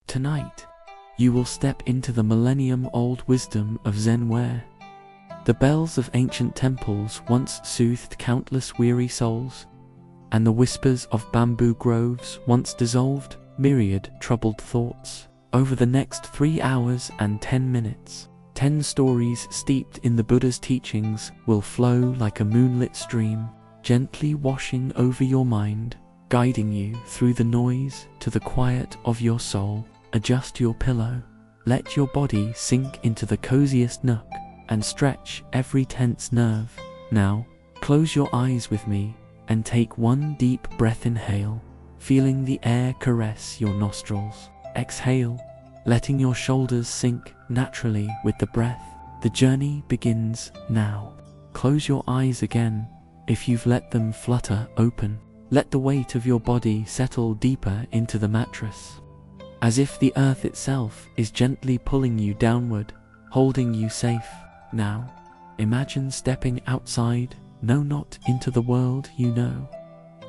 Tonight, you will step into the millennium-old wisdom of Zen where the bells of ancient temples once soothed countless weary souls, and the whispers of bamboo groves once dissolved myriad troubled thoughts. Over the next 3 hours and 10 minutes, 10 stories steeped in the Buddha's teachings will flow like a moonlit stream, gently washing over your mind, guiding you through the noise to the quiet of your soul. Adjust your pillow, let your body sink into the coziest nook, and stretch every tense nerve. Now, close your eyes with me and take one deep breath. Inhale, feeling the air caress your nostrils. Exhale, letting your shoulders sink naturally with the breath. The journey begins now. Close your eyes again if you've let them flutter open. Let the weight of your body settle deeper into the mattress, as if the earth itself is gently pulling you downward, holding you safe. Now, imagine stepping outside, no, not into the world you know,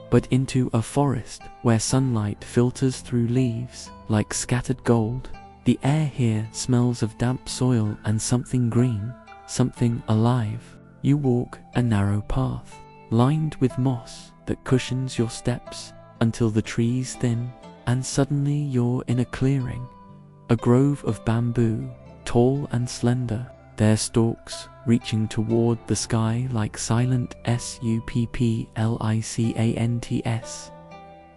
but into a forest where sunlight filters through leaves like scattered gold. The air here smells of damp soil and something green, something alive. You walk a narrow path, lined with moss that cushions your steps until the trees thin, and suddenly you're in a clearing, a grove of bamboo, tall and slender, their stalks reaching toward the sky like silent supplicants.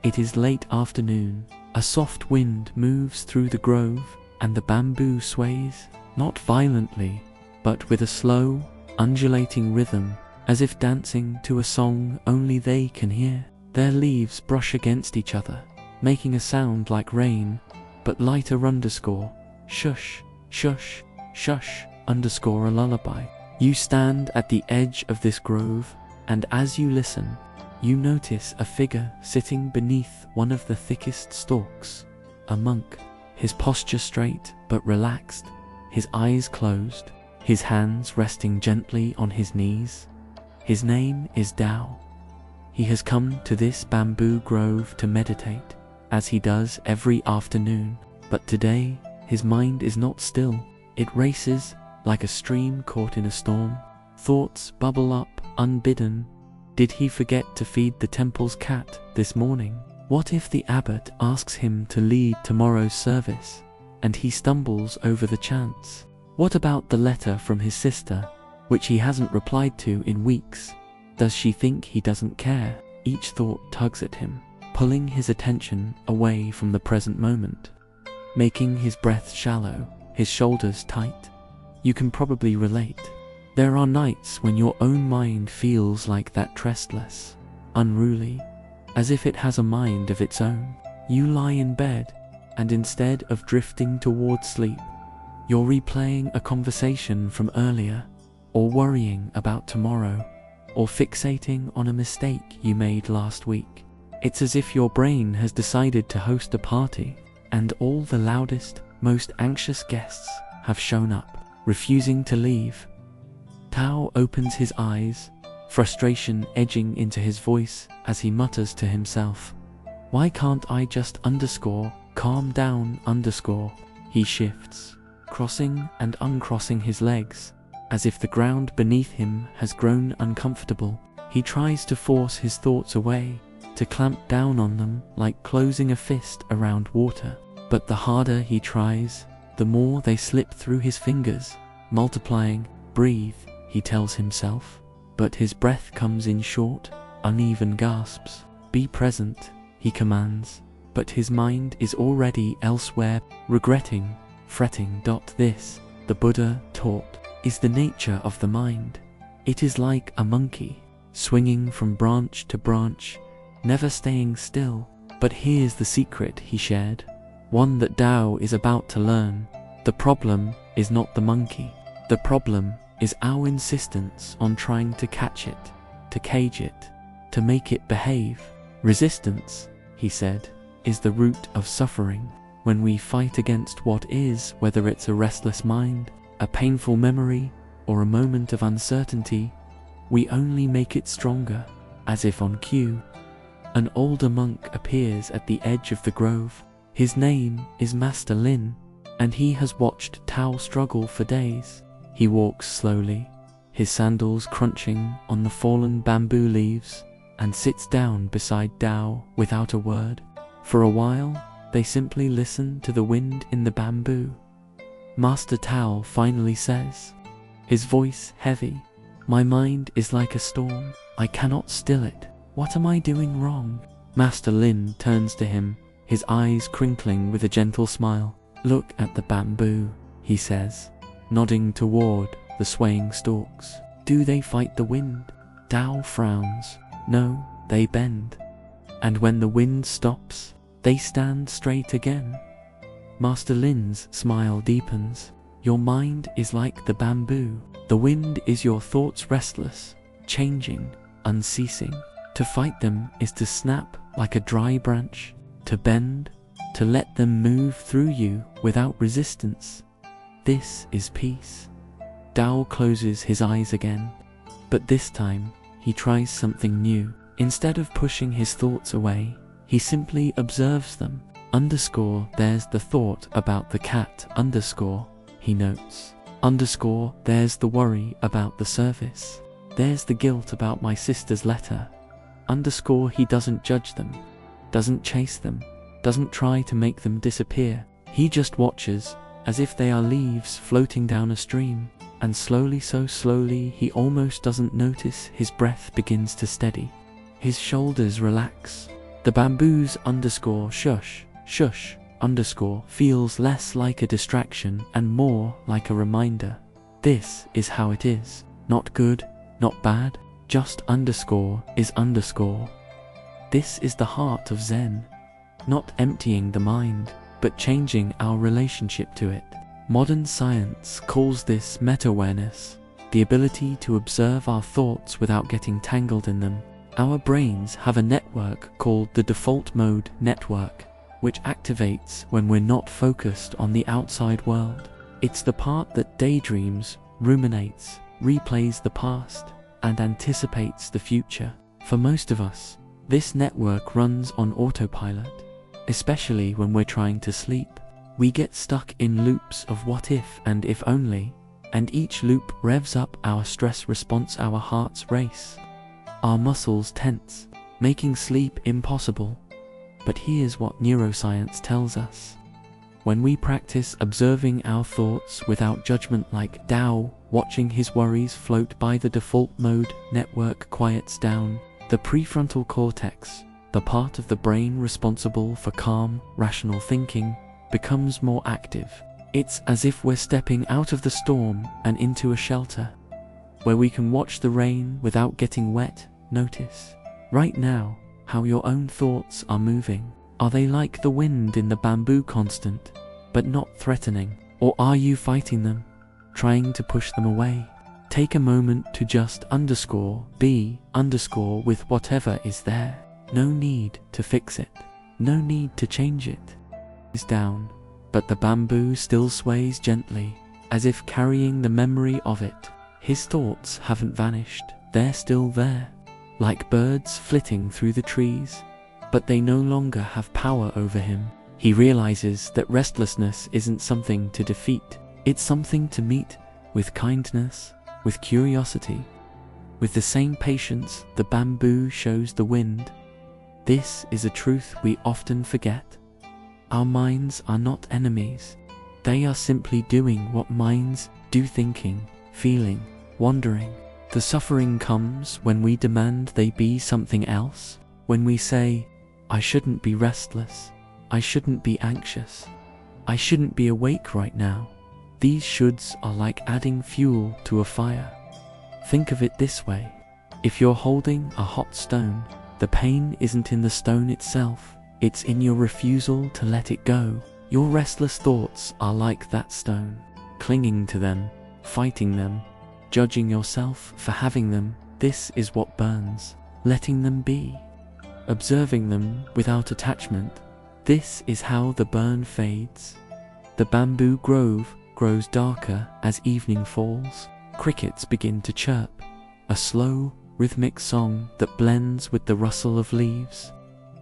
It is late afternoon. A soft wind moves through the grove, and the bamboo sways, not violently, but with a slow, undulating rhythm, as if dancing to a song only they can hear. Their leaves brush against each other, making a sound like rain, but lighter. Shush, shush, shush, a lullaby. You stand at the edge of this grove, and as you listen, you notice a figure sitting beneath one of the thickest stalks, a monk, his posture straight but relaxed, his eyes closed, his hands resting gently on his knees. His name is Tao. He has come to this bamboo grove to meditate, as he does every afternoon, but today his mind is not still. It races like a stream caught in a storm. Thoughts bubble up unbidden. Did he forget to feed the temple's cat this morning? What if the abbot asks him to lead tomorrow's service, and he stumbles over the chants? What about the letter from his sister, which he hasn't replied to in weeks? Does she think he doesn't care? Each thought tugs at him, pulling his attention away from the present moment, making his breath shallow, his shoulders tight. You can probably relate. There are nights when your own mind feels like that, restless, unruly, as if it has a mind of its own. You lie in bed, and instead of drifting toward sleep, you're replaying a conversation from earlier, or worrying about tomorrow, or fixating on a mistake you made last week. It's as if your brain has decided to host a party, and all the loudest, most anxious guests have shown up, refusing to leave. Tao opens his eyes, frustration edging into his voice as he mutters to himself, "Why can't I just calm down?" He shifts, crossing and uncrossing his legs, as if the ground beneath him has grown uncomfortable. He tries to force his thoughts away, to clamp down on them like closing a fist around water. But the harder he tries, the more they slip through his fingers, multiplying. Breathe, he tells himself, but his breath comes in short, uneven gasps. Be present, he commands, but his mind is already elsewhere, regretting, fretting. This, the Buddha taught, is the nature of the mind. It is like a monkey, swinging from branch to branch, never staying still. But here's the secret he shared, one that Tao is about to learn. The problem is not the monkey. The problem is our insistence on trying to catch it, to cage it, to make it behave. Resistance, he said, is the root of suffering. When we fight against what is, whether it's a restless mind, a painful memory, or a moment of uncertainty, we only make it stronger. As if on cue, an older monk appears at the edge of the grove, His name is Master Lin, and he has watched Tao struggle for days. He walks slowly, his sandals crunching on the fallen bamboo leaves, and sits down beside Tao without a word. For a while, they simply listen to the wind in the bamboo. Master Tao finally says, his voice heavy, "My mind is like a storm. I cannot still it. What am I doing wrong?" Master Lin turns to him, his eyes crinkling with a gentle smile. "Look at the bamboo," he says, nodding toward the swaying stalks. "Do they fight the wind?" Tao frowns. "No, they bend. And when the wind stops, they stand straight again." Master Lin's smile deepens. "Your mind is like the bamboo. The wind is your thoughts, restless, changing, unceasing. To fight them is to snap like a dry branch, to bend, to let them move through you without resistance. This is peace." Tao closes his eyes again, but this time he tries something new. Instead of pushing his thoughts away, he simply observes them. There's the thought about the cat, he notes. There's the worry about the service. There's the guilt about my sister's letter. He doesn't judge them, doesn't chase them, doesn't try to make them disappear. He just watches, as if they are leaves floating down a stream, and slowly, so slowly he almost doesn't notice his breath begins to steady. His shoulders relax. The bamboos shush, shush, feels less like a distraction and more like a reminder. This is how it is. Not good, not bad, just is . This is the heart of Zen. Not emptying the mind, but changing our relationship to it. Modern science calls this meta-awareness, the ability to observe our thoughts without getting tangled in them. Our brains have a network called the default mode network, which activates when we're not focused on the outside world. It's the part that daydreams, ruminates, replays the past, and anticipates the future. For most of us, this network runs on autopilot, especially when we're trying to sleep. We get stuck in loops of what if and if only, and each loop revs up our stress response. Our hearts race, our muscles tense, making sleep impossible. But here's what neuroscience tells us. When we practice observing our thoughts without judgment, like Tao watching his worries float by, the default mode network quiets down. The prefrontal cortex, the part of the brain responsible for calm, rational thinking, becomes more active. It's as if we're stepping out of the storm and into a shelter, where we can watch the rain without getting wet. Notice, right now, how your own thoughts are moving. Are they like the wind in the bamboo, constant, but not threatening? Or are you fighting them, trying to push them away? Take a moment to just be with whatever is there. No need to fix it. No need to change it. Is down, but the bamboo still sways gently, as if carrying the memory of it. His thoughts haven't vanished. They're still there, like birds flitting through the trees, but they no longer have power over him. He realizes that restlessness isn't something to defeat. It's something to meet with kindness, with curiosity, with the same patience the bamboo shows the wind. This is a truth we often forget. Our minds are not enemies. They are simply doing what minds do, thinking, feeling, wondering. The suffering comes when we demand they be something else. When we say, "I shouldn't be restless. I shouldn't be anxious. I shouldn't be awake right now." These shoulds are like adding fuel to a fire. Think of it this way. If you're holding a hot stone, the pain isn't in the stone itself. It's in your refusal to let it go. Your restless thoughts are like that stone, clinging to them, fighting them, judging yourself for having them. This is what burns. Letting them be, observing them without attachment. This is how the burn fades. The bamboo grove grows darker as evening falls. Crickets begin to chirp, a slow, rhythmic song that blends with the rustle of leaves.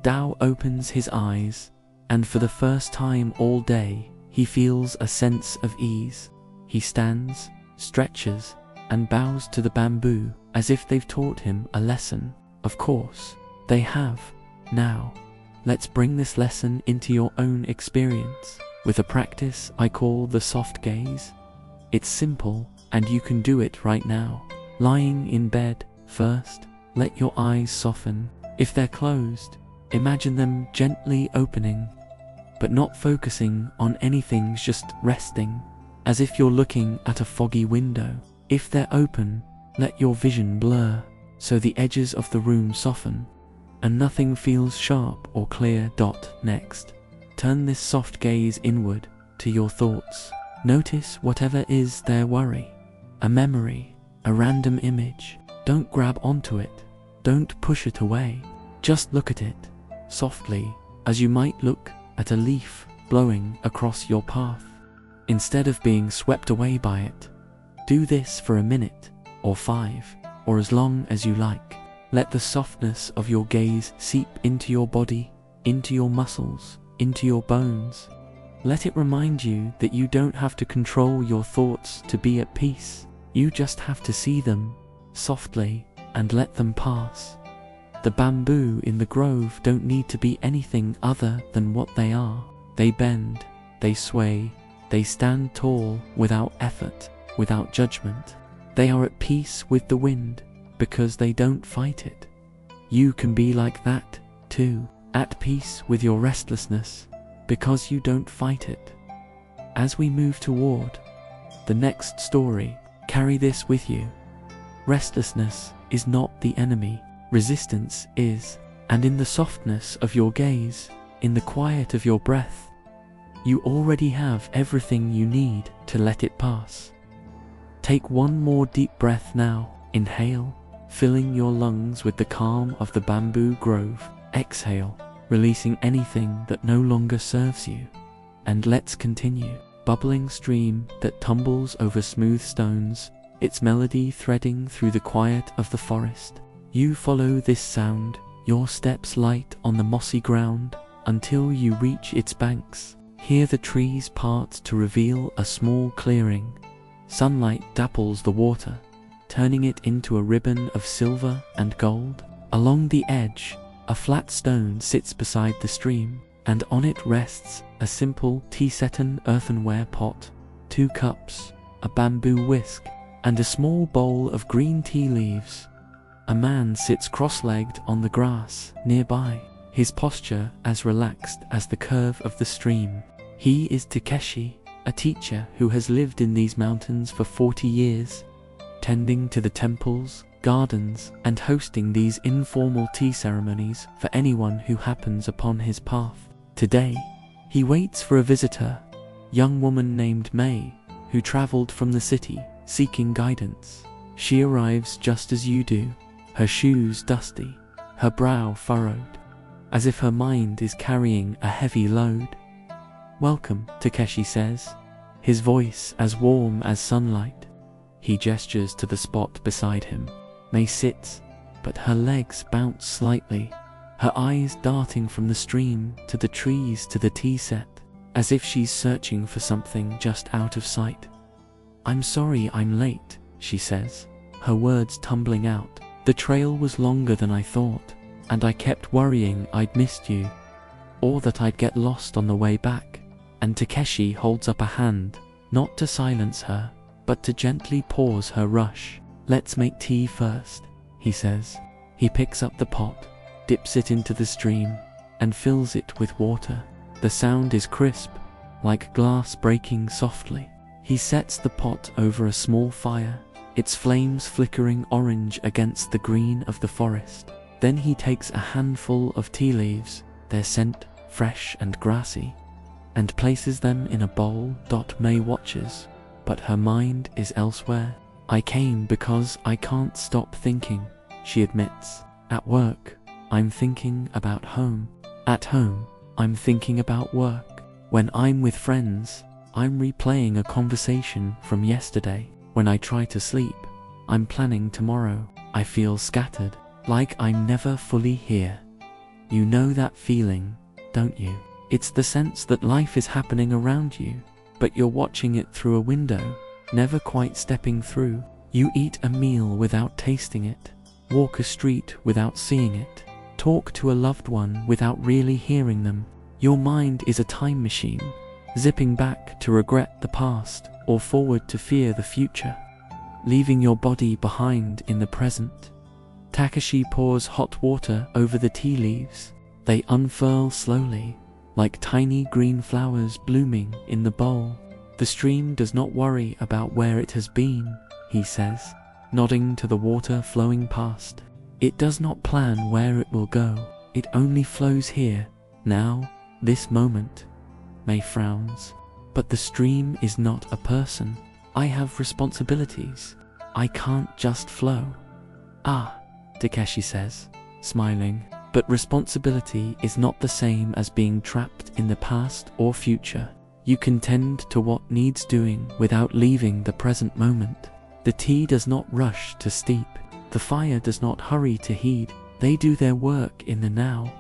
Tao opens his eyes, And for the first time all day, he feels a sense of ease. He stands, stretches, and bows to the bamboo as if they've taught him a lesson. Of course, they have. Now, let's bring this lesson into your own experience with a practice I call the soft gaze. It's simple, and you can do it right now. Lying in bed, first, let your eyes soften. If they're closed, imagine them gently opening, but not focusing on anything, just resting, as if you're looking at a foggy window. If they're open, let your vision blur, so the edges of the room soften, and nothing feels sharp or clear. Next, turn this soft gaze inward to your thoughts. Notice whatever is their worry, a memory, a random image. Don't grab onto it. Don't push it away. Just look at it, softly, as you might look at a leaf blowing across your path. Instead of being swept away by it, do this for a minute, or 5, or as long as you like. Let the softness of your gaze seep into your body, into your muscles, into your bones. Let it remind you that you don't have to control your thoughts to be at peace. You just have to see them softly and let them pass. The bamboo in the grove don't need to be anything other than what they are. They bend, they sway, they stand tall without effort, without judgment. They are at peace with the wind because they don't fight it. You can be like that too, at peace with your restlessness because you don't fight it. As we move toward the next story, carry this with you. Restlessness is not the enemy. Resistance is. And in the softness of your gaze, in the quiet of your breath, you already have everything you need to let it pass. Take one more deep breath now. Inhale, filling your lungs with the calm of the bamboo grove. Exhale, releasing anything that no longer serves you. And let's continue. Bubbling stream that tumbles over smooth stones, its melody threading through the quiet of the forest. You follow this sound, your steps light on the mossy ground, until you reach its banks. Hear the trees part to reveal a small clearing. Sunlight dapples the water, turning it into a ribbon of silver and gold. Along the edge, a flat stone sits beside the stream, and on it rests a simple tea-setting earthenware pot, 2 cups, a bamboo whisk, and a small bowl of green tea leaves. A man sits cross-legged on the grass nearby, his posture as relaxed as the curve of the stream. He is Takeshi, a teacher who has lived in these mountains for 40 years, tending to the temples, gardens, and hosting these informal tea ceremonies for anyone who happens upon his path. Today, he waits for a visitor, young woman named May, who traveled from the city seeking guidance. She arrives just as you do, her shoes dusty, her brow furrowed, as if her mind is carrying a heavy load. "Welcome," Takeshi says, his voice as warm as sunlight. He gestures to the spot beside him. May sits, but her legs bounce slightly, her eyes darting from the stream to the trees to the tea set, as if she's searching for something just out of sight. "I'm sorry I'm late," she says, her words tumbling out. "The trail was longer than I thought, and I kept worrying I'd missed you, or that I'd get lost on the way back." And Takeshi holds up a hand, not to silence her, but to gently pause her rush. "Let's make tea first," he says. He picks up the pot, dips it into the stream, and fills it with water. The sound is crisp, like glass breaking softly. He sets the pot over a small fire, its flames flickering orange against the green of the forest. Then he takes a handful of tea leaves, their scent fresh and grassy, and places them in a bowl. May watches, but her mind is elsewhere. "I came because I can't stop thinking," she admits. "At work, I'm thinking about home. At home, I'm thinking about work. When I'm with friends, I'm replaying a conversation from yesterday. When I try to sleep, I'm planning tomorrow. I feel scattered, like I'm never fully here. You know that feeling, don't you? It's the sense that life is happening around you, but you're watching it through a window, never quite stepping through. You eat a meal without tasting it, walk a street without seeing it, talk to a loved one without really hearing them. Your mind is a time machine, zipping back to regret the past or forward to fear the future, leaving your body behind in the present. Takashi pours hot water over the tea leaves. They unfurl slowly, like tiny green flowers blooming in the bowl. The stream does not worry about where it has been, he says, nodding to the water flowing past. It does not plan where it will go. It only flows here, now, this moment. May frowns. But the stream is not a person. I have responsibilities. I can't just flow. Ah, Takeshi says, smiling. But responsibility is not the same as being trapped in the past or future. You can tend to what needs doing without leaving the present moment. The tea does not rush to steep. The fire does not hurry to heat. They do their work in the now.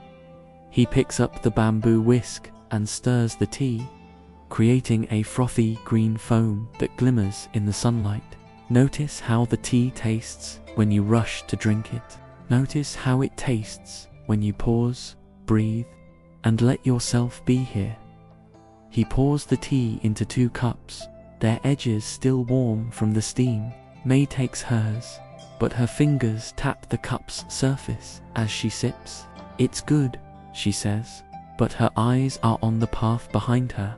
He picks up the bamboo whisk and stirs the tea, creating a frothy green foam that glimmers in the sunlight. Notice how the tea tastes when you rush to drink it. Notice how it tastes when you pause, breathe, and let yourself be here. He pours the tea into 2 cups, their edges still warm from the steam. May takes hers, but her fingers tap the cup's surface as she sips. It's good, she says, but her eyes are on the path behind her,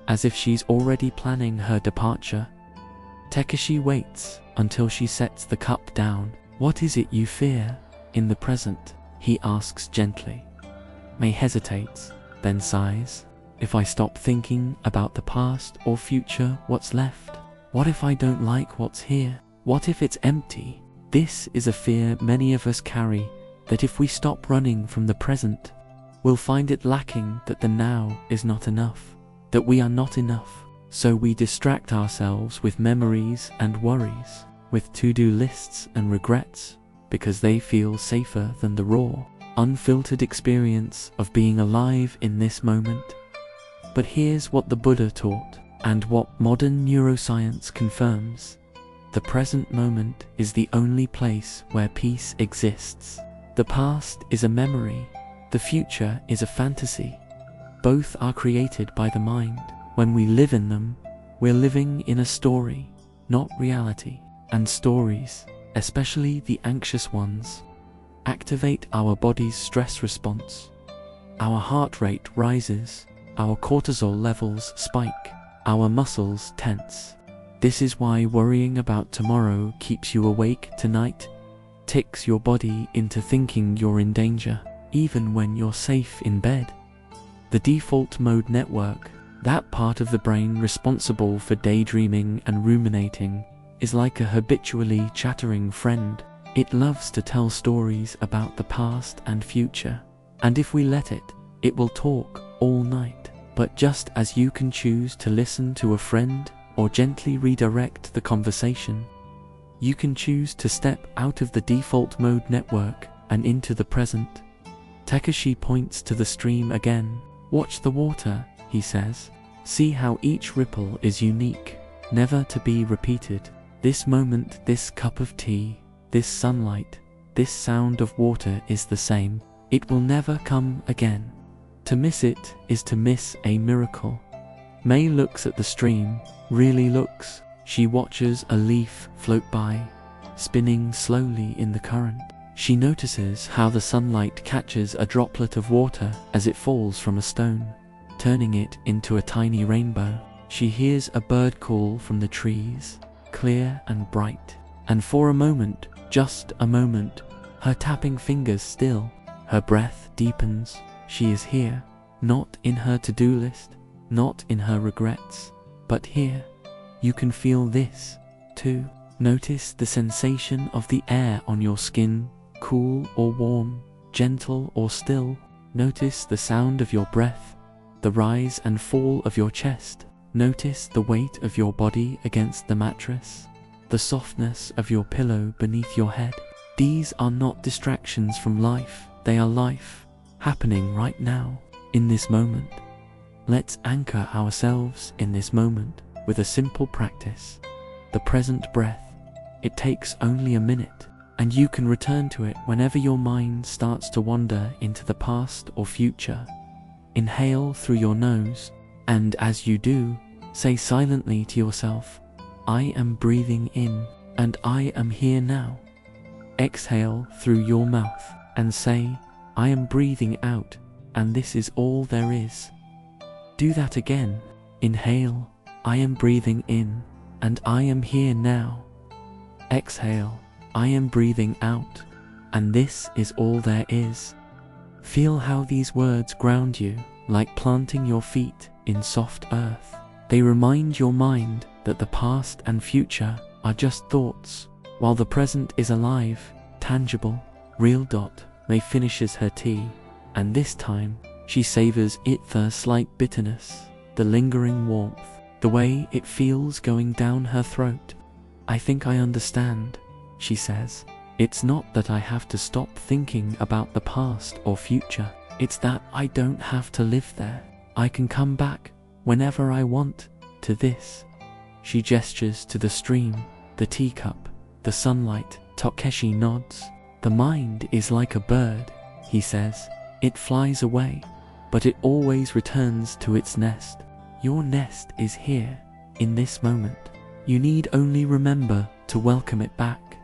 as if she's already planning her departure. Takeshi waits until she sets the cup down. What is it you fear in the present? He asks gently. May hesitates, then sighs. If I stop thinking about the past or future, what's left? What if I don't like what's here? What if it's empty? This is a fear many of us carry, that if we stop running from the present, we'll find it lacking, that the now is not enough, that we are not enough. So we distract ourselves with memories and worries, with to-do lists and regrets, because they feel safer than the raw, unfiltered experience of being alive in this moment. But here's what the Buddha taught, and what modern neuroscience confirms. The present moment is the only place where peace exists. The past is a memory, the future is a fantasy. Both are created by the mind. When we live in them, we're living in a story, not reality. And stories, especially the anxious ones, activate our body's stress response. Our heart rate rises, our cortisol levels spike, our muscles tense. This is why worrying about tomorrow keeps you awake tonight, ticks your body into thinking you're in danger, even when you're safe in bed. The default mode network, that part of the brain responsible for daydreaming and ruminating, is like a habitually chattering friend. It loves to tell stories about the past and future, and if we let it, it will talk all night. But just as you can choose to listen to a friend or gently redirect the conversation, you can choose to step out of the default mode network and into the present. Takeshi points to the stream again. Watch the water, he says. See how each ripple is unique, never to be repeated. This moment, this cup of tea, this sunlight, this sound of water is the same. It will never come again. To miss it is to miss a miracle. May looks at the stream, really looks. She watches a leaf float by, spinning slowly in the current. She notices how the sunlight catches a droplet of water as it falls from a stone, turning it into a tiny rainbow. She hears a bird call from the trees, clear and bright. And for a moment, just a moment, her tapping fingers still, her breath deepens. She is here, not in her to-do list, not in her regrets, but here. You can feel this, too. Notice the sensation of the air on your skin, cool or warm, gentle or still. Notice the sound of your breath, the rise and fall of your chest. Notice the weight of your body against the mattress, the softness of your pillow beneath your head. These are not distractions from life, they are life, happening right now, in this moment. Let's anchor ourselves in this moment with a simple practice. The present breath. It takes only a minute, and you can return to it whenever your mind starts to wander into the past or future. Inhale through your nose, and as you do, say silently to yourself, I am breathing in, and I am here now. Exhale through your mouth, and say, I am breathing out, and this is all there is. Do that again. Inhale, I am breathing in, and I am here now. Exhale, I am breathing out, and this is all there is. Feel how these words ground you, like planting your feet in soft earth. They remind your mind that the past and future are just thoughts, while the present is alive, tangible, real. May finishes her tea, and this time she savors it, the slight bitterness, the lingering warmth, the way it feels going down her throat. I think I understand, she says. It's not that I have to stop thinking about the past or future. It's that I don't have to live there. I can come back whenever I want to this. She gestures to the stream, the teacup, the sunlight. Takeshi nods. The mind is like a bird, he says. It flies away, but it always returns to its nest. Your nest is here, in this moment. You need only remember to welcome it back.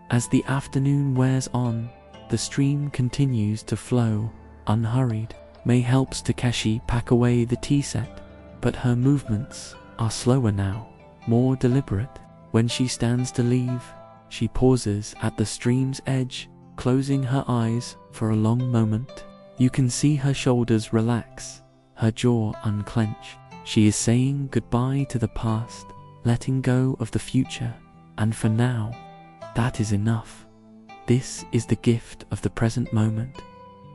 As the afternoon wears on, the stream continues to flow, unhurried. May helps Takeshi pack away the tea set, but her movements are slower now, more deliberate. When she stands to leave, she pauses at the stream's edge, closing her eyes for a long moment. You can see her shoulders relax, her jaw unclench. She is saying goodbye to the past, letting go of the future, and for now, that is enough. This is the gift of the present moment.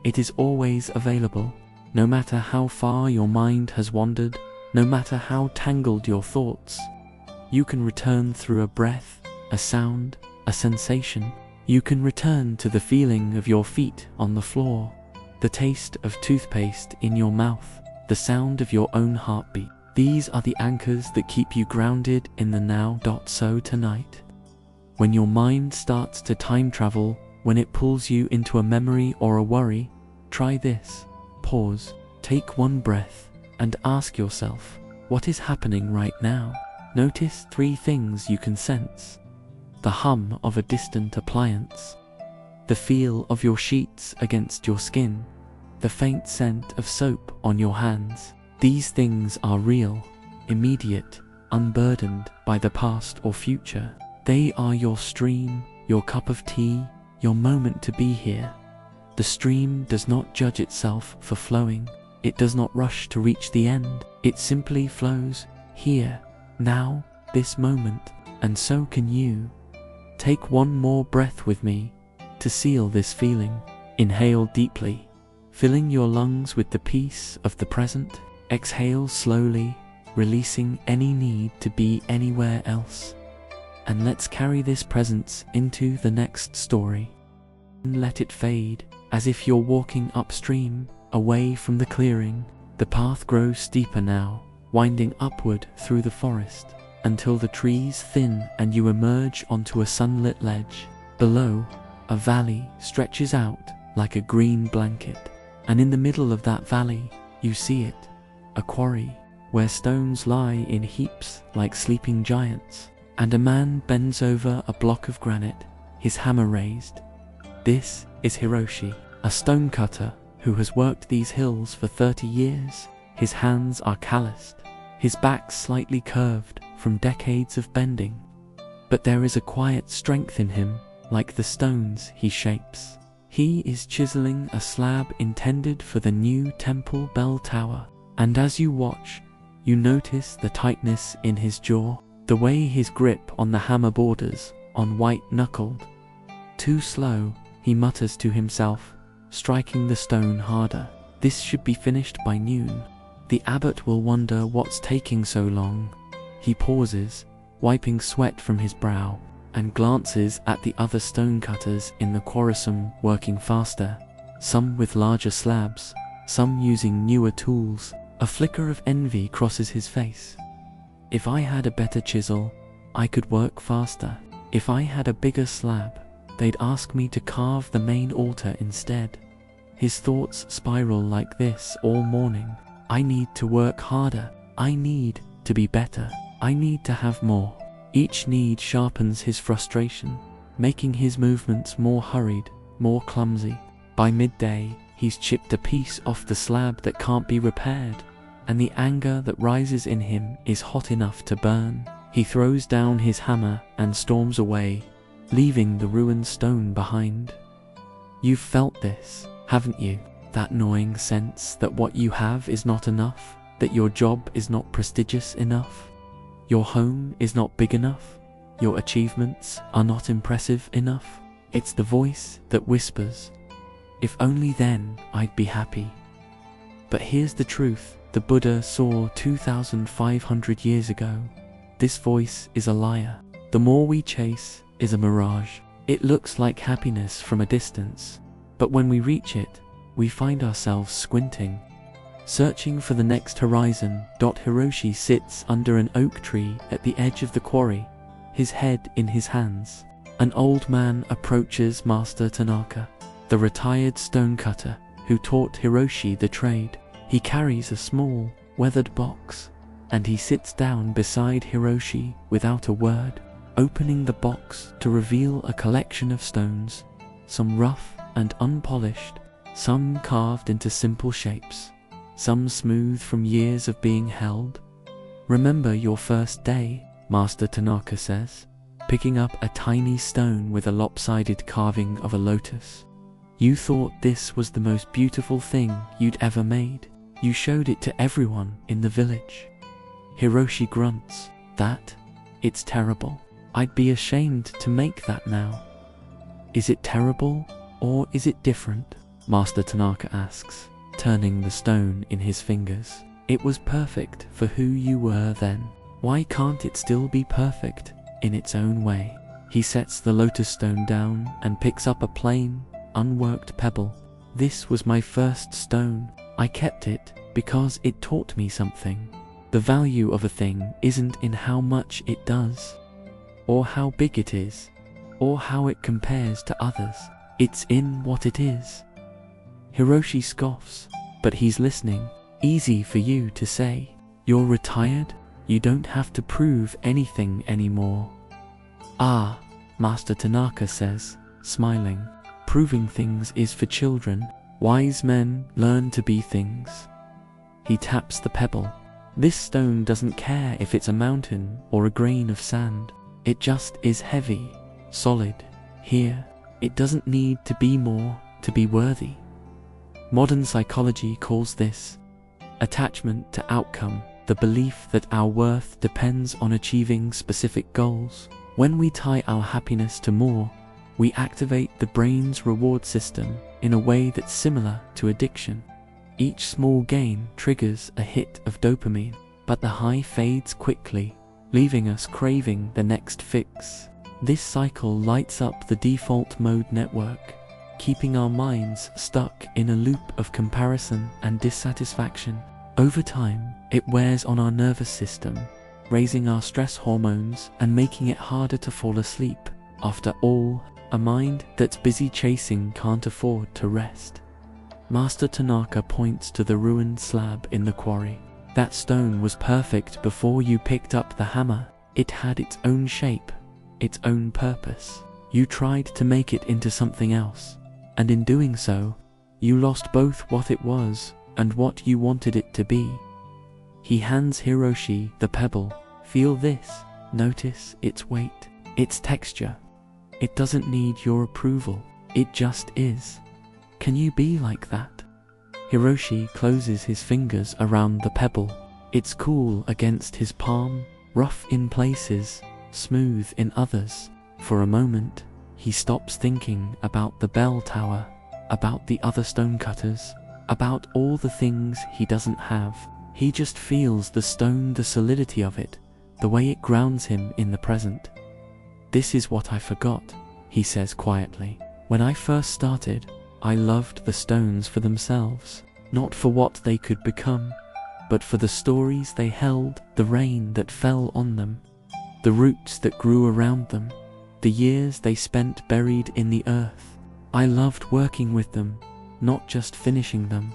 It is always available, no matter how far your mind has wandered, no matter how tangled your thoughts. You can return through a breath, a sound, a sensation. You can return to the feeling of your feet on the floor, the taste of toothpaste in your mouth, the sound of your own heartbeat. These are the anchors that keep you grounded in the now. So tonight, when your mind starts to time travel, when it pulls you into a memory or a worry, try this. Pause, take one breath, and ask yourself, what is happening right now? Notice 3 things you can sense. The hum of a distant appliance, the feel of your sheets against your skin, the faint scent of soap on your hands. These things are real, immediate, unburdened by the past or future. They are your stream, your cup of tea, your moment to be here. The stream does not judge itself for flowing. It does not rush to reach the end. It simply flows, here, now, this moment, and so can you. Take one more breath with me to seal this feeling. Inhale deeply, filling your lungs with the peace of the present. Exhale slowly, releasing any need to be anywhere else. And let's carry this presence into the next story. And let it fade, as if you're walking upstream, away from the clearing. The path grows steeper now, winding upward through the forest, until the trees thin and you emerge onto a sunlit ledge. Below, a valley stretches out like a green blanket, and in the middle of that valley, you see it, a quarry, where stones lie in heaps like sleeping giants, and a man bends over a block of granite, his hammer raised. This is Hiroshi, a stonecutter who has worked these hills for 30 years. His hands are calloused, his back slightly curved from decades of bending. But there is a quiet strength in him, like the stones he shapes. He is chiseling a slab intended for the new temple bell tower, and as you watch, you notice the tightness in his jaw, the way his grip on the hammer borders on white-knuckled. Too slow, he mutters to himself, striking the stone harder. This should be finished by noon. The abbot will wonder what's taking so long. He pauses, wiping sweat from his brow, and glances at the other stonecutters in the quarrelsome working faster, some with larger slabs, some using newer tools. A flicker of envy crosses his face. If I had a better chisel, I could work faster. If I had a bigger slab, they'd ask me to carve the main altar instead. His thoughts spiral like this all morning. I need to work harder. I need to be better. I need to have more. Each need sharpens his frustration, making his movements more hurried, more clumsy. By midday, he's chipped a piece off the slab that can't be repaired, and the anger that rises in him is hot enough to burn. He throws down his hammer and storms away, leaving the ruined stone behind. You've felt this, haven't you? That gnawing sense that what you have is not enough, that your job is not prestigious enough, your home is not big enough, your achievements are not impressive enough. It's the voice that whispers, "If only then I'd be happy." But here's the truth the Buddha saw 2,500 years ago. This voice is a liar. The more we chase is a mirage. It looks like happiness from a distance, but when we reach it, we find ourselves squinting, searching for the next horizon. Hiroshi sits under an oak tree at the edge of the quarry, his head in his hands. An old man approaches Master Tanaka, the retired stonecutter who taught Hiroshi the trade. He carries a small, weathered box, and he sits down beside Hiroshi without a word, opening the box to reveal a collection of stones, some rough and unpolished, some carved into simple shapes, some smooth from years of being held. "Remember your first day," Master Tanaka says, picking up a tiny stone with a lopsided carving of a lotus. "You thought this was the most beautiful thing you'd ever made. You showed it to everyone in the village." Hiroshi grunts. It's terrible. I'd be ashamed to make that now." "Is it terrible, or is it different?" Master Tanaka asks, turning the stone in his fingers. "It was perfect for who you were then. Why can't it still be perfect in its own way?" He sets the lotus stone down and picks up a plain, unworked pebble. "This was my first stone. I kept it because it taught me something. The value of a thing isn't in how much it does, or how big it is, or how it compares to others. It's in what it is." Hiroshi scoffs, but he's listening. "Easy for you to say. You're retired. You don't have to prove anything anymore." "Ah," Master Tanaka says, smiling. "Proving things is for children. Wise men learn to be things." He taps the pebble. "This stone doesn't care if it's a mountain or a grain of sand. It just is heavy, solid. Here, it doesn't need to be more to be worthy." Modern psychology calls this attachment to outcome, the belief that our worth depends on achieving specific goals. When we tie our happiness to more, we activate the brain's reward system in a way that's similar to addiction. Each small gain triggers a hit of dopamine, but the high fades quickly, leaving us craving the next fix. This cycle lights up the default mode network, keeping our minds stuck in a loop of comparison and dissatisfaction. Over time, it wears on our nervous system, raising our stress hormones and making it harder to fall asleep. After all, a mind that's busy chasing can't afford to rest. Master Tanaka points to the ruined slab in the quarry. "That stone was perfect before you picked up the hammer. It had its own shape, its own purpose. You tried to make it into something else, and in doing so, you lost both what it was and what you wanted it to be." He hands Hiroshi the pebble. "Feel this. Notice its weight, its texture. It doesn't need your approval. It just is. Can you be like that?" Hiroshi closes his fingers around the pebble. It's cool against his palm, rough in places, smooth in others. For a moment, he stops thinking about the bell tower, about the other stonecutters, about all the things he doesn't have. He just feels the stone, the solidity of it, the way it grounds him in the present. "This is what I forgot," he says quietly. "When I first started, I loved the stones for themselves, not for what they could become. but for the stories they held, the rain that fell on them, the roots that grew around them, the years they spent buried in the earth. I loved working with them, not just finishing them.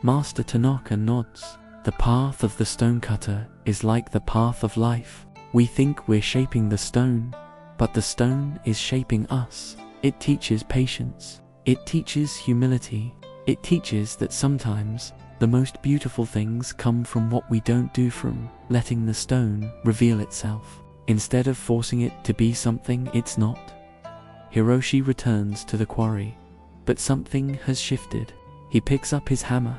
Master Tanaka nods. The path of the stonecutter is like the path of life. We think we're shaping the stone, but the stone is shaping us. It teaches patience. It teaches humility. It teaches that sometimes the most beautiful things come from what we don't do, from letting the stone reveal itself, instead of forcing it to be something it's not. Hiroshi returns to the quarry, but something has shifted. He picks up his hammer,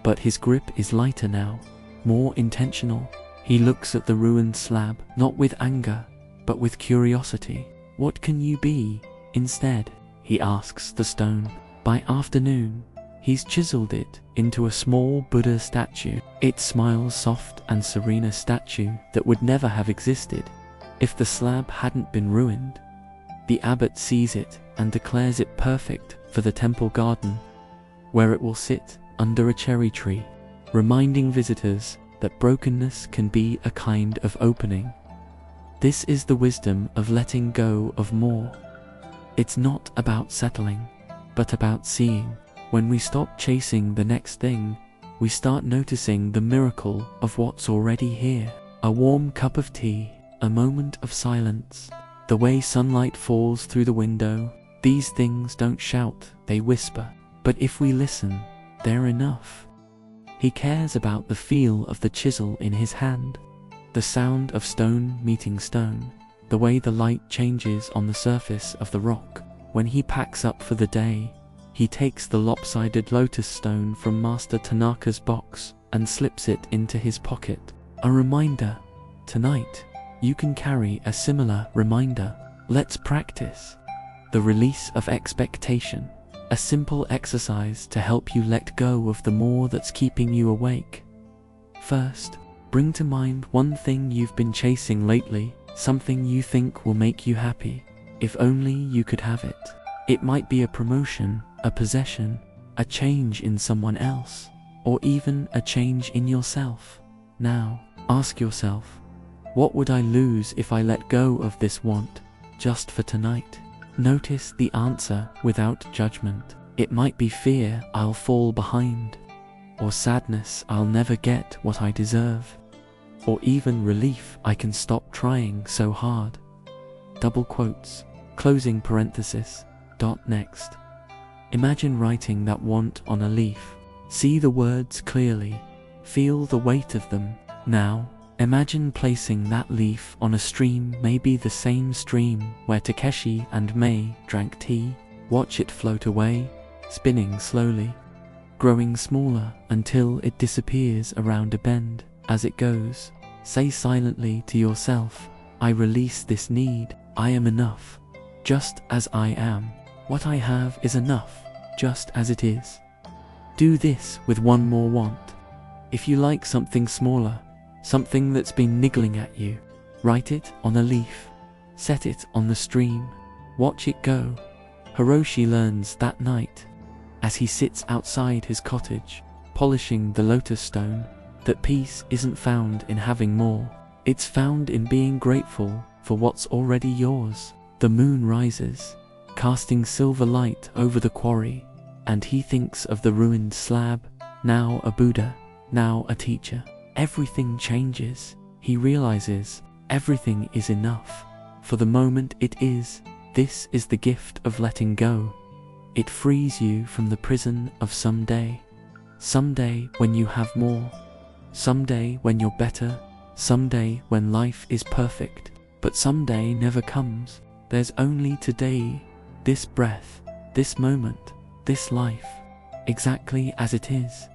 but his grip is lighter now, more intentional. He looks at the ruined slab, not with anger, but with curiosity. What can you be instead? He asks the stone. By afternoon, he's chiseled it into a small Buddha statue. It smiles, soft and serene, a statue that would never have existed if the slab hadn't been ruined. The abbot sees it and declares it perfect for the temple garden, where it will sit under a cherry tree, reminding visitors that brokenness can be a kind of opening. This is the wisdom of letting go of more. It's not about settling, but about seeing. When we stop chasing the next thing, we start noticing the miracle of what's already here. A warm cup of tea, a moment of silence, the way sunlight falls through the window. These things don't shout, they whisper. But if we listen, they're enough. He cares about the feel of the chisel in his hand, the sound of stone meeting stone, the way the light changes on the surface of the rock. When he packs up for the day, he takes the lopsided lotus stone from Master Tanaka's box and slips it into his pocket. A reminder. Tonight, you can carry a similar reminder. Let's practice the release of expectation. A simple exercise to help you let go of the more that's keeping you awake. First, bring to mind one thing you've been chasing lately, something you think will make you happy. If only you could have it. It might be a promotion, a possession, a change in someone else, or even a change in yourself. Now, ask yourself, what would I lose if I let go of this want, just for tonight? Notice the answer without judgment. It might be fear, I'll fall behind, or sadness, I'll never get what I deserve, or even relief, I can stop trying so hard. Double quotes, closing parenthesis, next. Imagine writing that want on a leaf. See the words clearly, feel the weight of them. Now, imagine placing that leaf on a stream, maybe the same stream where Takeshi and Mei drank tea. Watch it float away, spinning slowly, growing smaller until it disappears around a bend. As it goes, say silently to yourself, I release this need, I am enough, just as I am. What I have is enough, just as it is. Do this with one more want. If you like something smaller, something that's been niggling at you, write it on a leaf, set it on the stream, watch it go. Hiroshi learns that night, as he sits outside his cottage, polishing the lotus stone, that peace isn't found in having more. It's found in being grateful for what's already yours. The moon rises, casting silver light over the quarry, and he thinks of the ruined slab, now a Buddha, now a teacher. Everything changes. He realizes everything is enough. For the moment it is. This is the gift of letting go. It frees you from the prison of someday. Someday when you have more. Someday when you're better. Someday when life is perfect. But someday never comes. There's only today. This breath, this moment, this life, exactly as it is.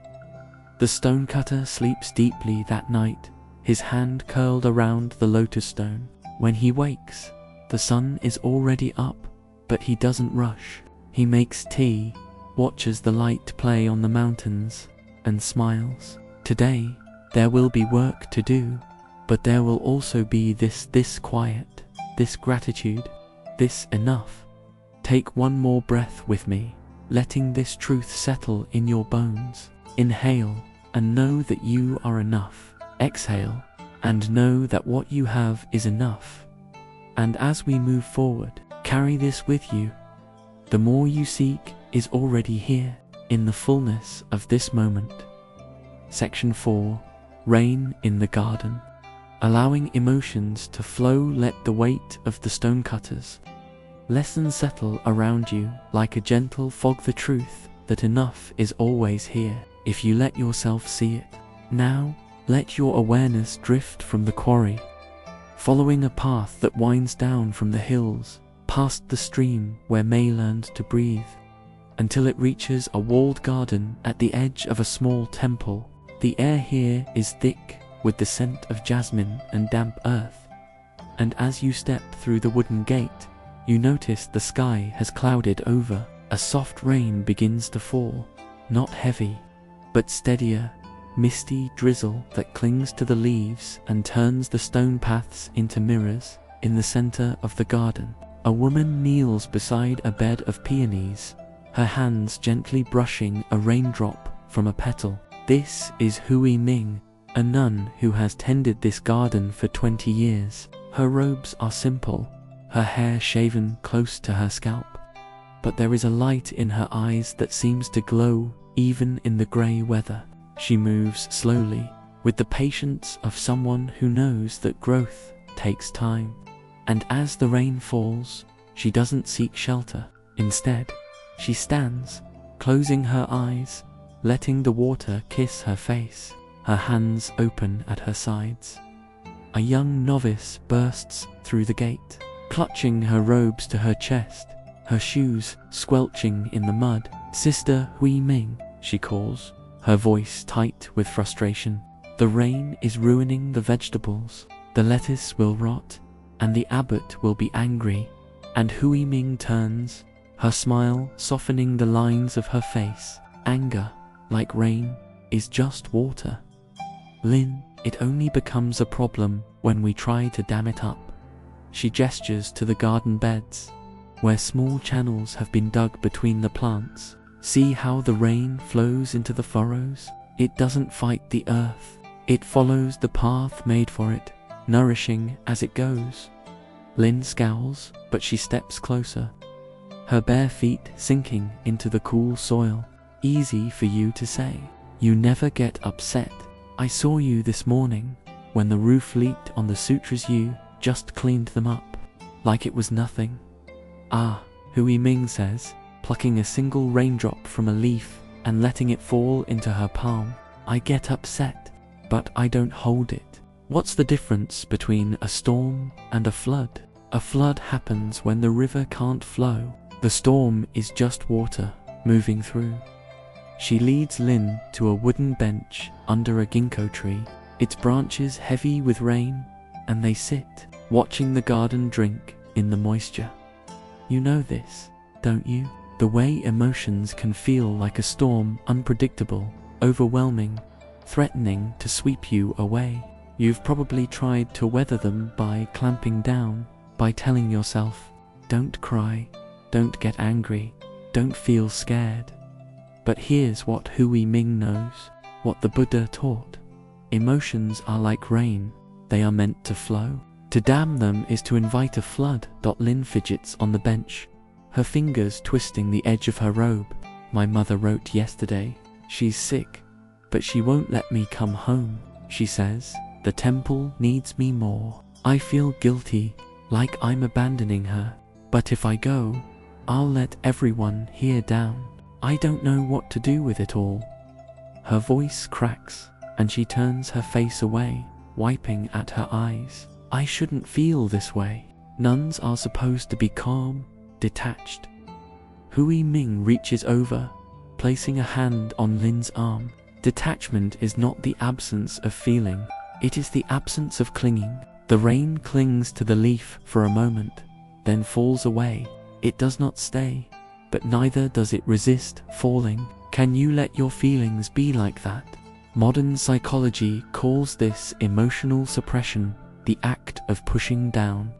The stonecutter sleeps deeply that night, his hand curled around the lotus stone. When he wakes, the sun is already up, but he doesn't rush. He makes tea, watches the light play on the mountains, and smiles. Today, there will be work to do, but there will also be this quiet, this gratitude, this enough. Take one more breath with me, letting this truth settle in your bones. Inhale, and know that you are enough. Exhale, and know that what you have is enough. And as we move forward, carry this with you. The more you seek is already here, in the fullness of this moment. Section 4. Rain in the garden. Allowing emotions to flow, let the weight of the stonecutters. Lessons settle around you like a gentle fog, the truth that enough is always here if you let yourself see it. Now, let your awareness drift from the quarry, following a path that winds down from the hills, past the stream where May learned to breathe, until it reaches a walled garden at the edge of a small temple. The air here is thick with the scent of jasmine and damp earth, and as you step through the wooden gate, you notice the sky has clouded over. A soft rain begins to fall, not heavy, but steadier, misty drizzle that clings to the leaves and turns the stone paths into mirrors. In the center of the garden, a woman kneels beside a bed of peonies, her hands gently brushing a raindrop from a petal. This is Hui Ming, a nun who has tended this garden for 20 years. Her robes are simple, her hair shaven close to her scalp, but there is a light in her eyes that seems to glow even in the grey weather. She moves slowly, with the patience of someone who knows that growth takes time. And as the rain falls, she doesn't seek shelter. Instead, she stands, closing her eyes, letting the water kiss her face, her hands open at her sides. A young novice bursts through the gate, clutching her robes to her chest, her shoes squelching in the mud. "Sister Hui Ming," she calls, her voice tight with frustration. "The rain is ruining the vegetables. The lettuce will rot, and the abbot will be angry." And Hui Ming turns, her smile softening the lines of her face. "Anger, like rain, is just water. Lin, it only becomes a problem when we try to dam it up." She gestures to the garden beds, where small channels have been dug between the plants. "See how the rain flows into the furrows? It doesn't fight the earth. It follows the path made for it, nourishing as it goes." Lin scowls, but she steps closer, her bare feet sinking into the cool soil. "Easy for you to say. You never get upset. I saw you this morning when the roof leaked on the sutras. You just cleaned them up like it was nothing." "Ah," Hui Ming says, plucking a single raindrop from a leaf and letting it fall into her palm. "I get upset, but I don't hold it. What's the difference between a storm and a flood? A flood happens when the river can't flow. The storm is just water moving through." She leads Lin to a wooden bench under a ginkgo tree, its branches heavy with rain, and they sit, watching the garden drink in the moisture. "You know this, don't you? The way emotions can feel like a storm, unpredictable, overwhelming, threatening to sweep you away. You've probably tried to weather them by clamping down, by telling yourself, don't cry, don't get angry, don't feel scared. But here's what Hui Ming knows, what the Buddha taught. Emotions are like rain, they are meant to flow. To dam them is to invite a flood. Lin fidgets on the bench, her fingers twisting the edge of her robe. "My mother wrote yesterday. She's sick, but she won't let me come home. She says, the temple needs me more. I feel guilty, like I'm abandoning her. But if I go, I'll let everyone here down. I don't know what to do with it all." Her voice cracks, and she turns her face away, wiping at her eyes. "I shouldn't feel this way. Nuns are supposed to be calm, detached." Hui Ming reaches over, placing a hand on Lin's arm. "Detachment is not the absence of feeling, it is the absence of clinging. The rain clings to the leaf for a moment, then falls away. It does not stay, but neither does it resist falling. Can you let your feelings be like that?" Modern psychology calls this emotional suppression, the act of pushing down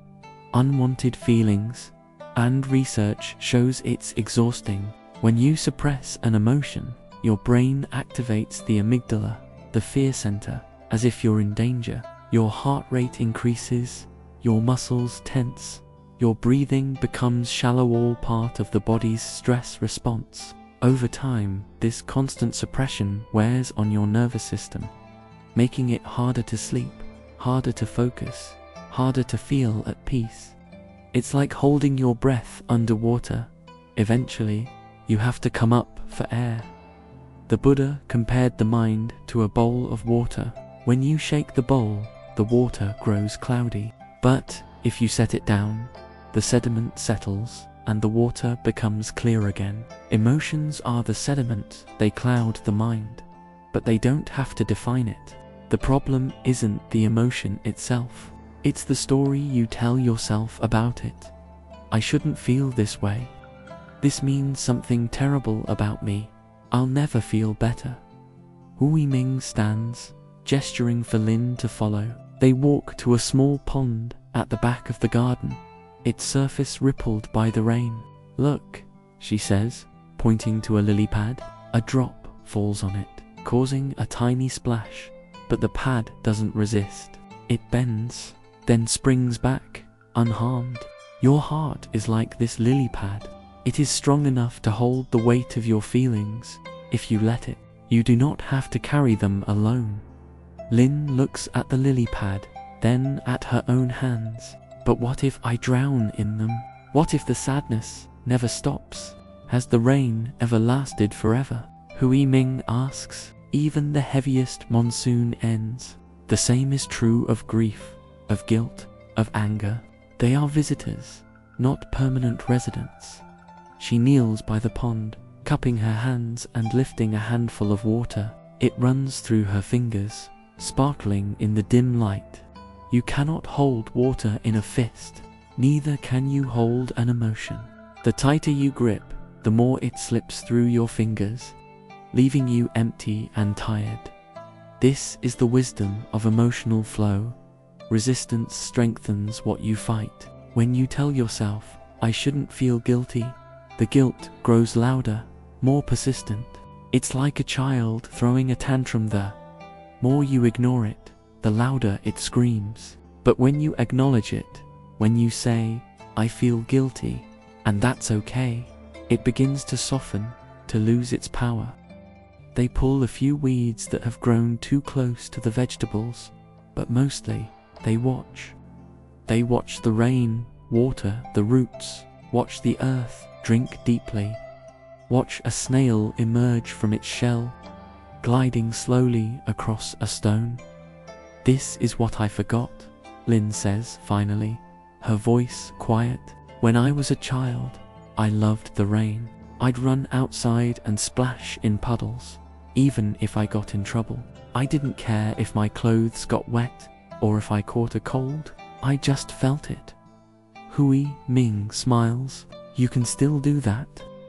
unwanted feelings, and research shows it's exhausting. When you suppress an emotion, your brain activates the amygdala, the fear center, as if you're in danger. Your heart rate increases, your muscles tense, your breathing becomes shallow, all part of the body's stress response. Over time, this constant suppression wears on your nervous system, making it harder to sleep, harder to focus, harder to feel at peace. It's like holding your breath underwater. Eventually, you have to come up for air. The Buddha compared the mind to a bowl of water. When you shake the bowl, the water grows cloudy. But if you set it down, the sediment settles and the water becomes clear again. Emotions are the sediment, they cloud the mind, but they don't have to define it. The problem isn't the emotion itself, it's the story you tell yourself about it. I shouldn't feel this way. This means something terrible about me. I'll never feel better. Hui Ming stands, gesturing for Lin to follow. They walk to a small pond at the back of the garden, its surface rippled by the rain. Look, she says, pointing to a lily pad. A drop falls on it, causing a tiny splash, but the pad doesn't resist. It bends, then springs back, unharmed. Your heart is like this lily pad. It is strong enough to hold the weight of your feelings if you let it. You do not have to carry them alone. Lin looks at the lily pad, then at her own hands. But what if I drown in them? What if the sadness never stops? Has the rain ever lasted forever? Hui Ming asks. Even the heaviest monsoon ends. The same is true of grief, of guilt, of anger. They are visitors, not permanent residents. She kneels by the pond, cupping her hands and lifting a handful of water. It runs through her fingers, sparkling in the dim light. You cannot hold water in a fist, neither can you hold an emotion. The tighter you grip, the more it slips through your fingers, leaving you empty and tired. This is the wisdom of emotional flow. Resistance strengthens what you fight. When you tell yourself, I shouldn't feel guilty, the guilt grows louder, more persistent. It's like a child throwing a tantrum. The more you ignore it, the louder it screams. But when you acknowledge it, when you say, I feel guilty, and that's okay, it begins to soften, to lose its power. They pull a few weeds that have grown too close to the vegetables, but mostly they watch. They watch the rain water the roots, watch the earth drink deeply, watch a snail emerge from its shell, gliding slowly across a stone. This is what I forgot, Lin says finally, her voice quiet. When I was a child, I loved the rain. I'd run outside and splash in puddles, even if I got in trouble. I didn't care if my clothes got wet or if I caught a cold. I just felt it. Hui Ming smiles. You can still do that.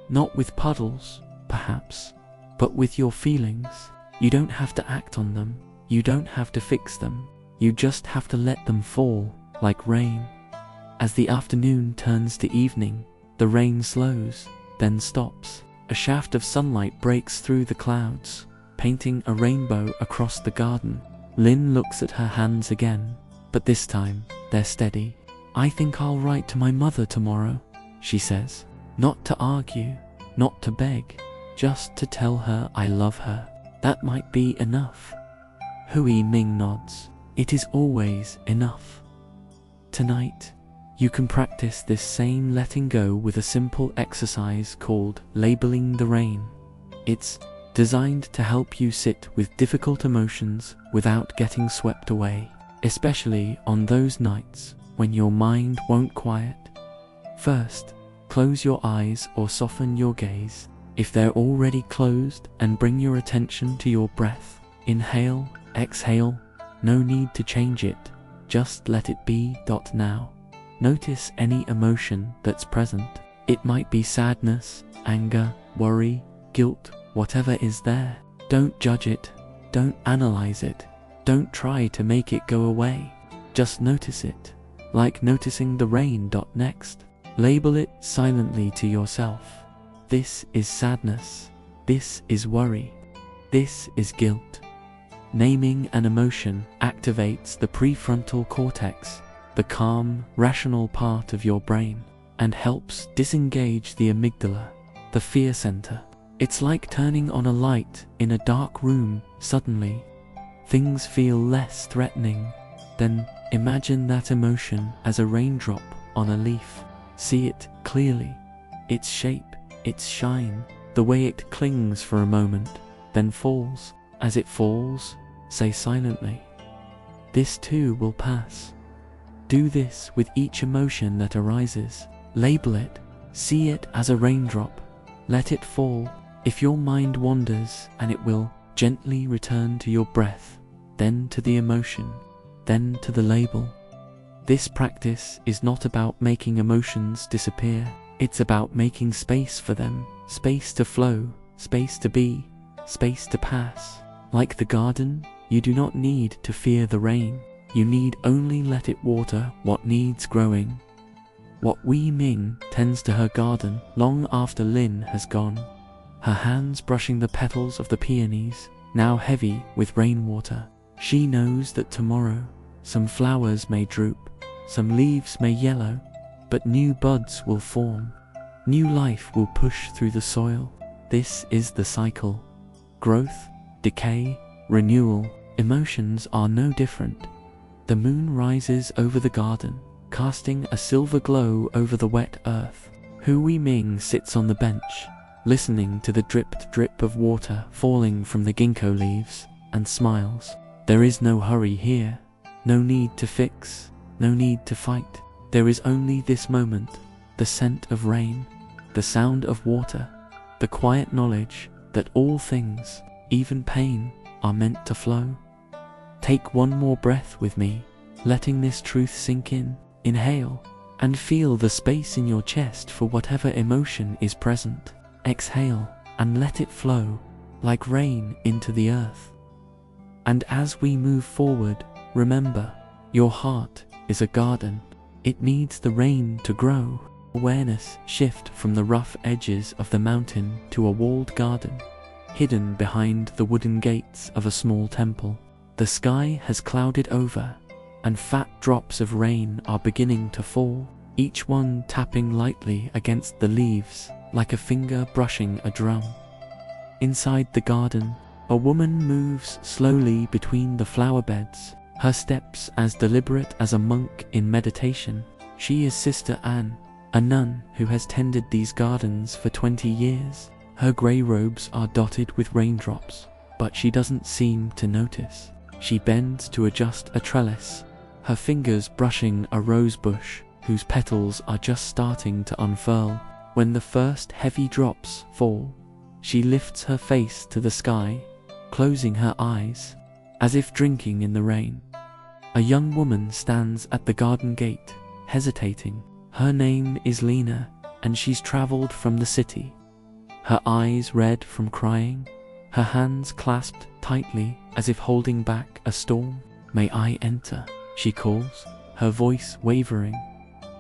Not with puddles, perhaps, but with your feelings. You don't have to act on them. You don't have to fix them. You just have to let them fall, like rain. As the afternoon turns to evening, the rain slows, then stops. A shaft of sunlight breaks through the clouds, painting a rainbow across the garden. Lin looks at her hands again, but this time, they're steady. I think I'll write to my mother tomorrow, she says. Not to argue, not to beg, just to tell her I love her. That might be enough. Hui Ming nods. It is always enough. Tonight, you can practice this same letting go with a simple exercise called labeling the rain. It's designed to help you sit with difficult emotions without getting swept away, especially on those nights when your mind won't quiet. First, close your eyes or soften your gaze, if they're already closed, and bring your attention to your breath. Inhale, exhale, no need to change it, just let it be. Now. Notice any emotion that's present. It might be sadness, anger, worry, guilt, whatever is there. Don't judge it, don't analyze it, don't try to make it go away. Just notice it, like noticing the rain. Next, label it silently to yourself. This is sadness, this is worry, this is guilt. Naming an emotion activates the prefrontal cortex, the calm, rational part of your brain, and helps disengage the amygdala, the fear center. It's like turning on a light in a dark room. Suddenly, things feel less threatening. Then imagine that emotion as a raindrop on a leaf. See it clearly, its shape, its shine, the way it clings for a moment, then falls. As it falls, say silently, "This too will pass." Do this with each emotion that arises. Label it, see it as a raindrop, let it fall. If your mind wanders, and it will, gently return to your breath, then to the emotion, then to the label. This practice is not about making emotions disappear. It's about making space for them, space to flow, space to be, space to pass. Like the garden, you do not need to fear the rain. You need only let it water what needs growing. What Wei Ming tends to her garden long after Lin has gone, her hands brushing the petals of the peonies, now heavy with rainwater. She knows that tomorrow some flowers may droop, some leaves may yellow, but new buds will form. New life will push through the soil. This is the cycle. Growth, decay, renewal. Emotions are no different. The moon rises over the garden, casting a silver glow over the wet earth. Hu Weiming sits on the bench, listening to the drip of water falling from the ginkgo leaves, and smiles. There is no hurry here, no need to fix, no need to fight. There is only this moment, the scent of rain, the sound of water, the quiet knowledge that all things, even pain, are meant to flow. Take one more breath with me, letting this truth sink in. Inhale, and feel the space in your chest for whatever emotion is present. Exhale, and let it flow, like rain into the earth. And as we move forward, remember, your heart is a garden. It needs the rain to grow. Awareness shift from the rough edges of the mountain to a walled garden, hidden behind the wooden gates of a small temple. The sky has clouded over, and fat drops of rain are beginning to fall, each one tapping lightly against the leaves, like a finger brushing a drum. Inside the garden, a woman moves slowly between the flower beds, her steps as deliberate as a monk in meditation. She is Sister Anne, a nun who has tended these gardens for 20 years. Her grey robes are dotted with raindrops, but she doesn't seem to notice. She bends to adjust a trellis, her fingers brushing a rose bush whose petals are just starting to unfurl. When the first heavy drops fall, she lifts her face to the sky, closing her eyes, as if drinking in the rain. A young woman stands at the garden gate, hesitating. Her name is Lena, and she's traveled from the city. Her eyes red from crying, her hands clasped tightly as if holding back a storm. "May I enter?" she calls, her voice wavering.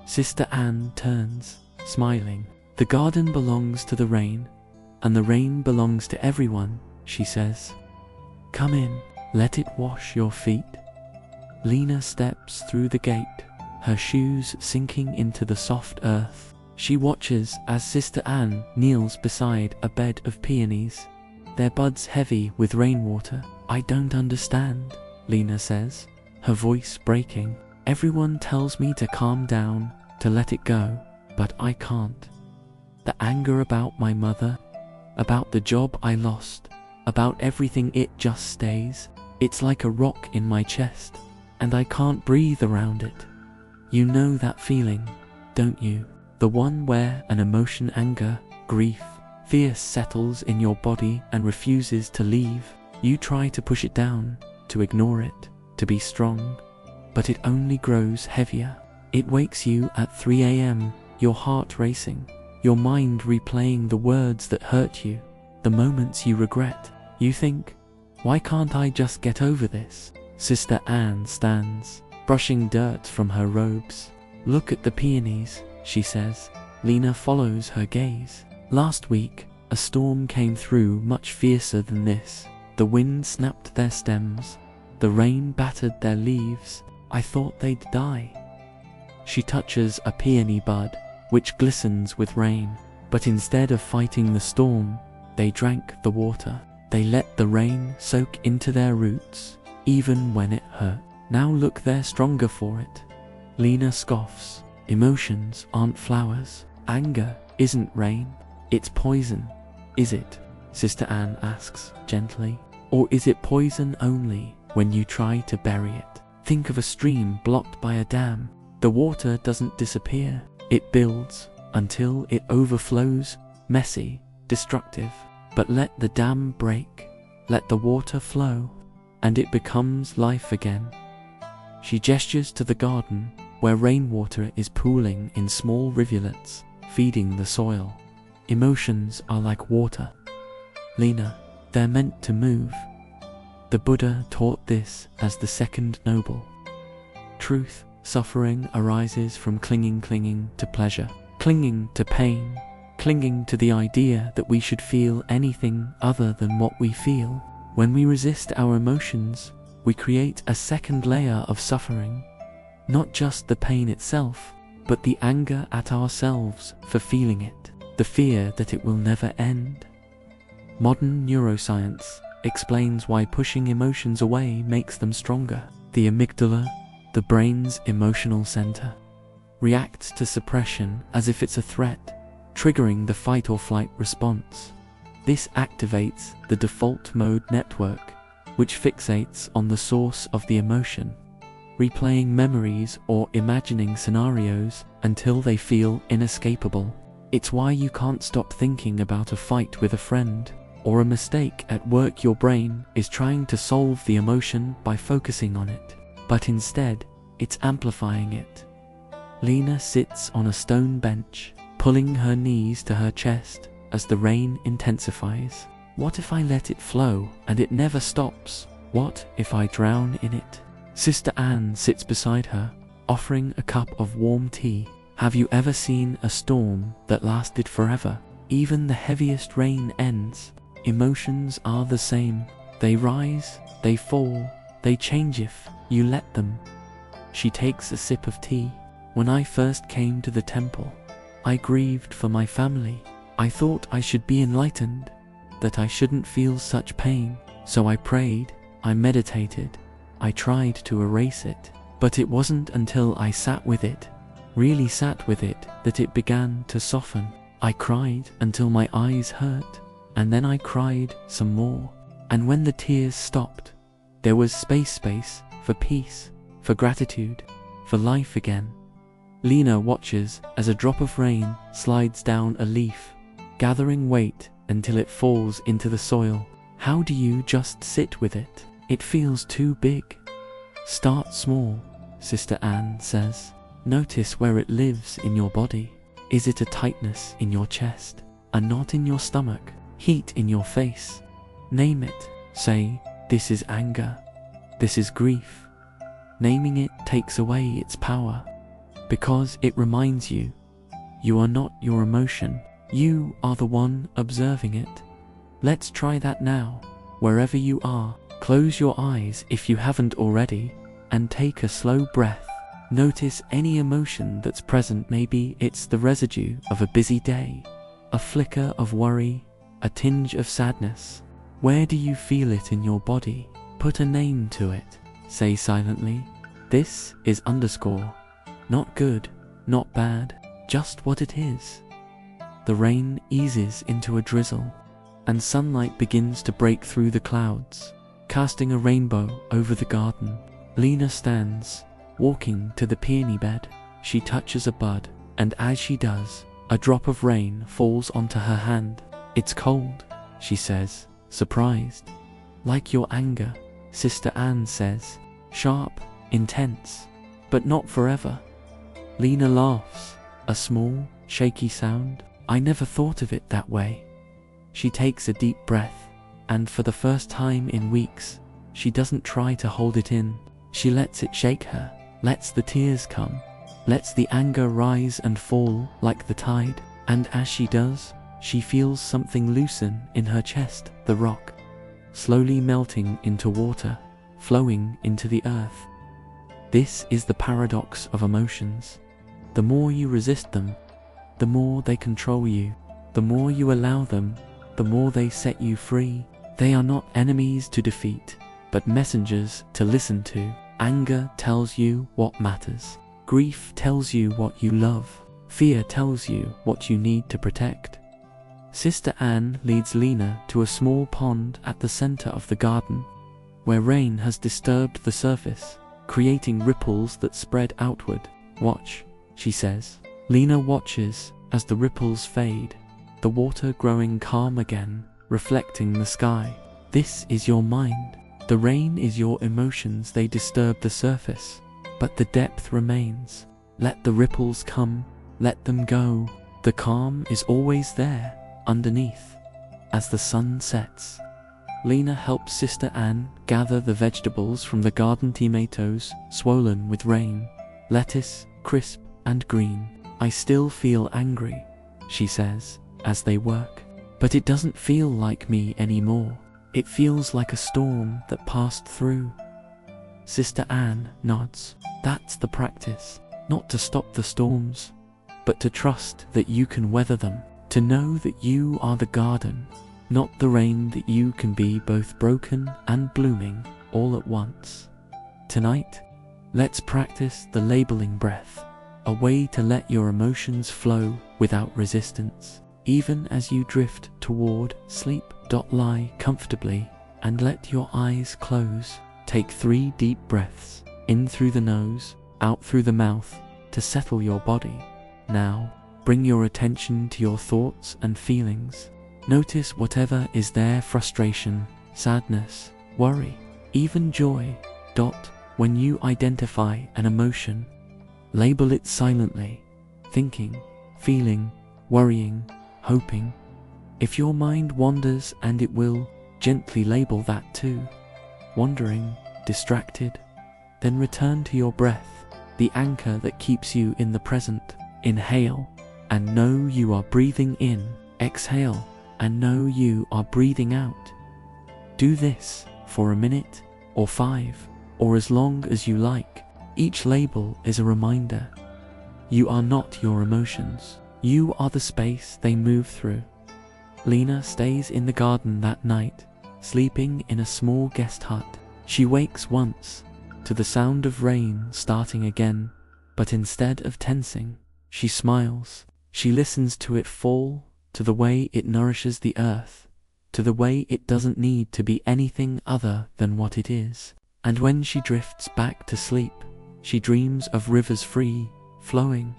Sister Anne turns, smiling. "The garden belongs to the rain, and the rain belongs to everyone," she says. "Come in, let it wash your feet." Lena steps through the gate, her shoes sinking into the soft earth. She watches as Sister Anne kneels beside a bed of peonies, their buds heavy with rainwater. "I don't understand," Lena says, her voice breaking. "Everyone tells me to calm down, to let it go, but I can't. The anger about my mother, about the job I lost, about everything, it just stays. It's like a rock in my chest, and I can't breathe around it. You know that feeling, don't you? The one where an emotion, anger, grief, fear settles in your body and refuses to leave. You try to push it down, to ignore it, to be strong, but it only grows heavier. It wakes you at 3 a.m., your heart racing, your mind replaying the words that hurt you, the moments you regret. You think, why can't I just get over this? Sister Anne stands, brushing dirt from her robes. "Look at the peonies," she says. Lena follows her gaze. "Last week, a storm came through much fiercer than this. The wind snapped their stems. The rain battered their leaves. I thought they'd die. She touches a peony bud, which glistens with rain. But instead of fighting the storm, they drank the water. They let the rain soak into their roots, even when it hurt. Now look, they're stronger for it. Lena scoffs. Emotions aren't flowers. Anger isn't rain. It's poison. Is it? Sister Anne asks gently. Or is it poison only when you try to bury it? Think of a stream blocked by a dam. The water doesn't disappear. It builds until it overflows, messy, destructive. But let the dam break, let the water flow, and it becomes life again. She gestures to the garden, where rainwater is pooling in small rivulets, feeding the soil. Emotions are like water. Lena, they're meant to move. The Buddha taught this as the second noble truth. Suffering arises from clinging to pleasure, clinging to pain, clinging to the idea that we should feel anything other than what we feel. When we resist our emotions, we create a second layer of suffering. Not just the pain itself, but the anger at ourselves for feeling it, the fear that it will never end. Modern neuroscience explains why pushing emotions away makes them stronger. The amygdala, the brain's emotional center, reacts to suppression as if it's a threat, triggering the fight or flight response. This activates the default mode network, which fixates on the source of the emotion, replaying memories or imagining scenarios until they feel inescapable. It's why you can't stop thinking about a fight with a friend or a mistake at work. Your brain is trying to solve the emotion by focusing on it, but instead, it's amplifying it. Lena sits on a stone bench, pulling her knees to her chest as the rain intensifies. What if I let it flow and it never stops? What if I drown in it? Sister Anne sits beside her, offering a cup of warm tea. Have you ever seen a storm that lasted forever? Even the heaviest rain ends. Emotions are the same. They rise, they fall, they change if you let them. She takes a sip of tea. When I first came to the temple, I grieved for my family. I thought I should be enlightened, that I shouldn't feel such pain. So I prayed, I meditated, I tried to erase it. But it wasn't until I sat with it, really sat with it, that it began to soften. I cried until my eyes hurt, and then I cried some more. And when the tears stopped, there was space for peace, for gratitude, for life again. Lena watches as a drop of rain slides down a leaf, gathering weight until it falls into the soil. How do you just sit with it? It feels too big. Start small, Sister Anne says. Notice where it lives in your body. Is it a tightness in your chest, a knot in your stomach, heat in your face? Name it. Say, this is anger, this is grief. Naming it takes away its power, because it reminds you, you are not your emotion, you are the one observing it. Let's try that now. Wherever you are, close your eyes if you haven't already, and take a slow breath. Notice any emotion that's present. Maybe it's the residue of a busy day, a flicker of worry, a tinge of sadness. Where do you feel it in your body? Put a name to it. Say silently, this is underscore. Not good, not bad, just what it is. The rain eases into a drizzle, and sunlight begins to break through the clouds, casting a rainbow over the garden. Lena stands, walking to the peony bed. She touches a bud, and as she does, a drop of rain falls onto her hand. It's cold, she says, surprised. Like your anger, Sister Anne says, sharp, intense, but not forever. Lena laughs, a small, shaky sound. I never thought of it that way. She takes a deep breath, and for the first time in weeks, she doesn't try to hold it in. She lets it shake her, lets the tears come, lets the anger rise and fall like the tide. And as she does, she feels something loosen in her chest, the rock. slowly melting into water, flowing into the earth. This is the paradox of emotions. The more you resist them, the more they control you. The more you allow them, the more they set you free. They are not enemies to defeat, but messengers to listen to. Anger tells you what matters. Grief tells you what you love. Fear tells you what you need to protect. Sister Anne leads Lena to a small pond at the center of the garden, where rain has disturbed the surface, creating ripples that spread outward. "Watch," she says. Lena watches as the ripples fade, the water growing calm again, reflecting the sky. This is your mind. The rain is your emotions. They disturb the surface, but the depth remains. Let the ripples come, let them go. The calm is always there, underneath. As the sun sets, Lena helps Sister Anne gather the vegetables from the garden. Tomatoes swollen with rain, lettuce crisp and green. "I still feel angry," she says, as they work. "But it doesn't feel like me anymore. It feels like a storm that passed through." Sister Anne nods. That's the practice. Not to stop the storms, but to trust that you can weather them. To know that you are the garden, not the rain. That you can be both broken and blooming all at once. Tonight, let's practice the labeling breath, a way to let your emotions flow without resistance. Even as you drift toward sleep, lie comfortably and let your eyes close. Take 3 deep breaths, in through the nose, out through the mouth, to settle your body. Now, bring your attention to your thoughts and feelings. Notice whatever is there: frustration, sadness, worry, even joy. When you identify an emotion, label it silently: thinking, feeling, worrying, hoping. If your mind wanders, and it will, gently label that too. Wandering, distracted. Then return to your breath, the anchor that keeps you in the present. Inhale, and know you are breathing in. Exhale, and know you are breathing out. Do this for a minute, or 5, or as long as you like. Each label is a reminder. You are not your emotions. You are the space they move through. Lena stays in the garden that night, sleeping in a small guest hut. She wakes once to the sound of rain starting again, but instead of tensing, she smiles. She listens to it fall, to the way it nourishes the earth, to the way it doesn't need to be anything other than what it is. And when she drifts back to sleep, she dreams of rivers free, flowing,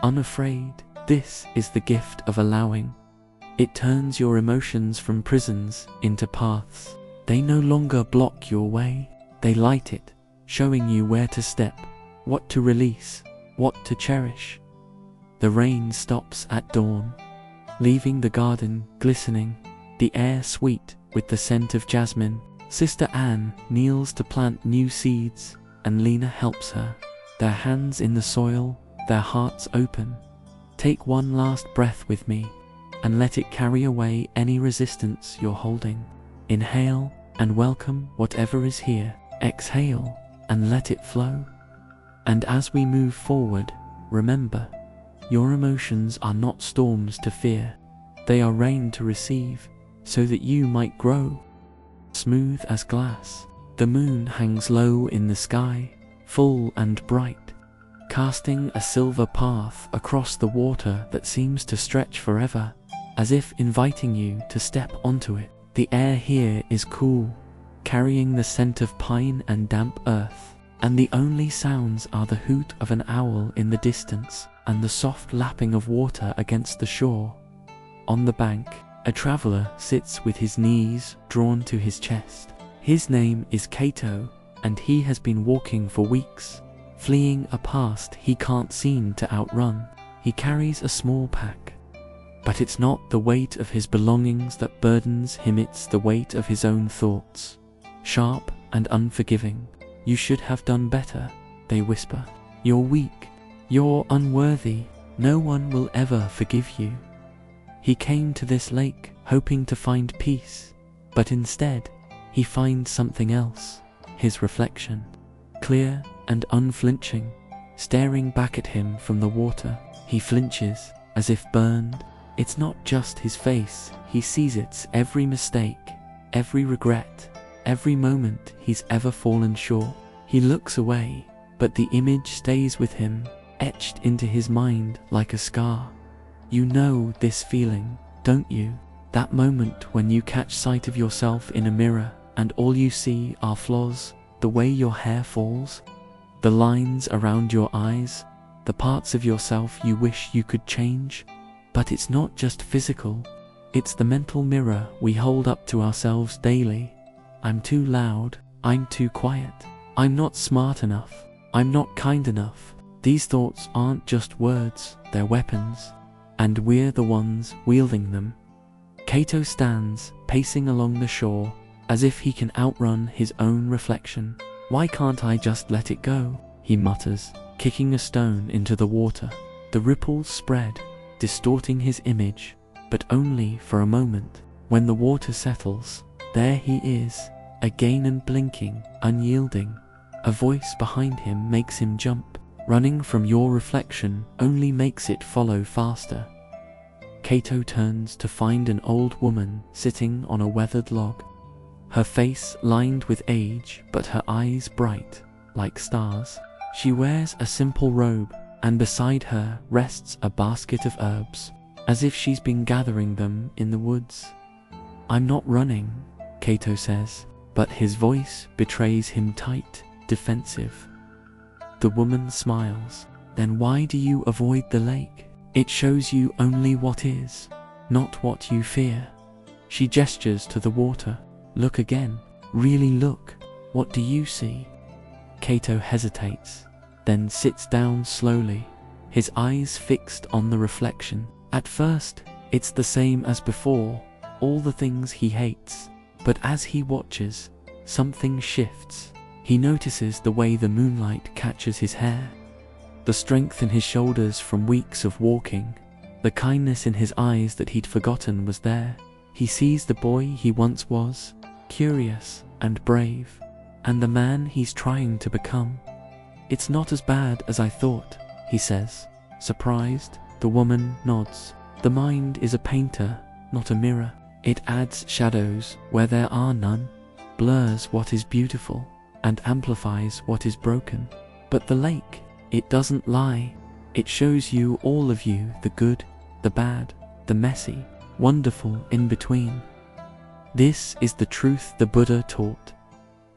unafraid. This is the gift of allowing. It turns your emotions from prisons into paths. They no longer block your way, they light it, showing you where to step, what to release, what to cherish. The rain stops at dawn, leaving the garden glistening, the air sweet with the scent of jasmine. Sister Anne kneels to plant new seeds, and Lena helps her, their hands in the soil, their hearts open. Take one last breath with me, and let it carry away any resistance you're holding. Inhale and welcome whatever is here. Exhale and let it flow. And as we move forward, remember, your emotions are not storms to fear. They are rain to receive, so that you might grow. Smooth as glass, the moon hangs low in the sky, full and bright, casting a silver path across the water that seems to stretch forever, as if inviting you to step onto it. The air here is cool, carrying the scent of pine and damp earth, and the only sounds are the hoot of an owl in the distance and the soft lapping of water against the shore. On the bank, a traveler sits with his knees drawn to his chest. His name is Kato, and he has been walking for weeks, fleeing a past he can't seem to outrun. He carries a small pack, but it's not the weight of his belongings that burdens him, it's the weight of his own thoughts. Sharp and unforgiving. You should have done better, they whisper. You're weak. You're unworthy. No one will ever forgive you. He came to this lake hoping to find peace, but instead, he finds something else, his reflection, clear and unflinching, staring back at him from the water. He flinches, as if burned. It's not just his face, he sees its every mistake, every regret, every moment he's ever fallen short. He looks away, but the image stays with him, etched into his mind like a scar. You know this feeling, don't you? That moment when you catch sight of yourself in a mirror and all you see are flaws, the way your hair falls, the lines around your eyes, the parts of yourself you wish you could change. But it's not just physical, it's the mental mirror we hold up to ourselves daily. I'm too loud, I'm too quiet, I'm not smart enough, I'm not kind enough. These thoughts aren't just words, they're weapons, and we're the ones wielding them. Cato stands, pacing along the shore, as if he can outrun his own reflection. Why can't I just let it go? He mutters, kicking a stone into the water. The ripples spread, distorting his image, but only for a moment. When the water settles, there he is, again and blinking, unyielding. A voice behind him makes him jump. Running from your reflection only makes it follow faster. Cato turns to find an old woman sitting on a weathered log. Her face lined with age, but her eyes bright, like stars. She wears a simple robe, and beside her rests a basket of herbs, as if she's been gathering them in the woods. I'm not running, Cato says, but his voice betrays him tight, defensive. The woman smiles. Then why do you avoid the lake? It shows you only what is, not what you fear. She gestures to the water. Look again. Really look. What do you see? Cato hesitates, then sits down slowly, his eyes fixed on the reflection. At first, it's the same as before, all the things he hates. But as he watches, something shifts. He notices the way the moonlight catches his hair, the strength in his shoulders from weeks of walking, the kindness in his eyes that he'd forgotten was there. He sees the boy he once was, curious and brave, and the man he's trying to become. It's not as bad as I thought, he says, surprised. The woman nods. The mind is a painter, not a mirror. It adds shadows where there are none, blurs what is beautiful, and amplifies what is broken. But the lake, it doesn't lie. It shows you all of you, the good, the bad, the messy, wonderful in between. This is the truth the Buddha taught.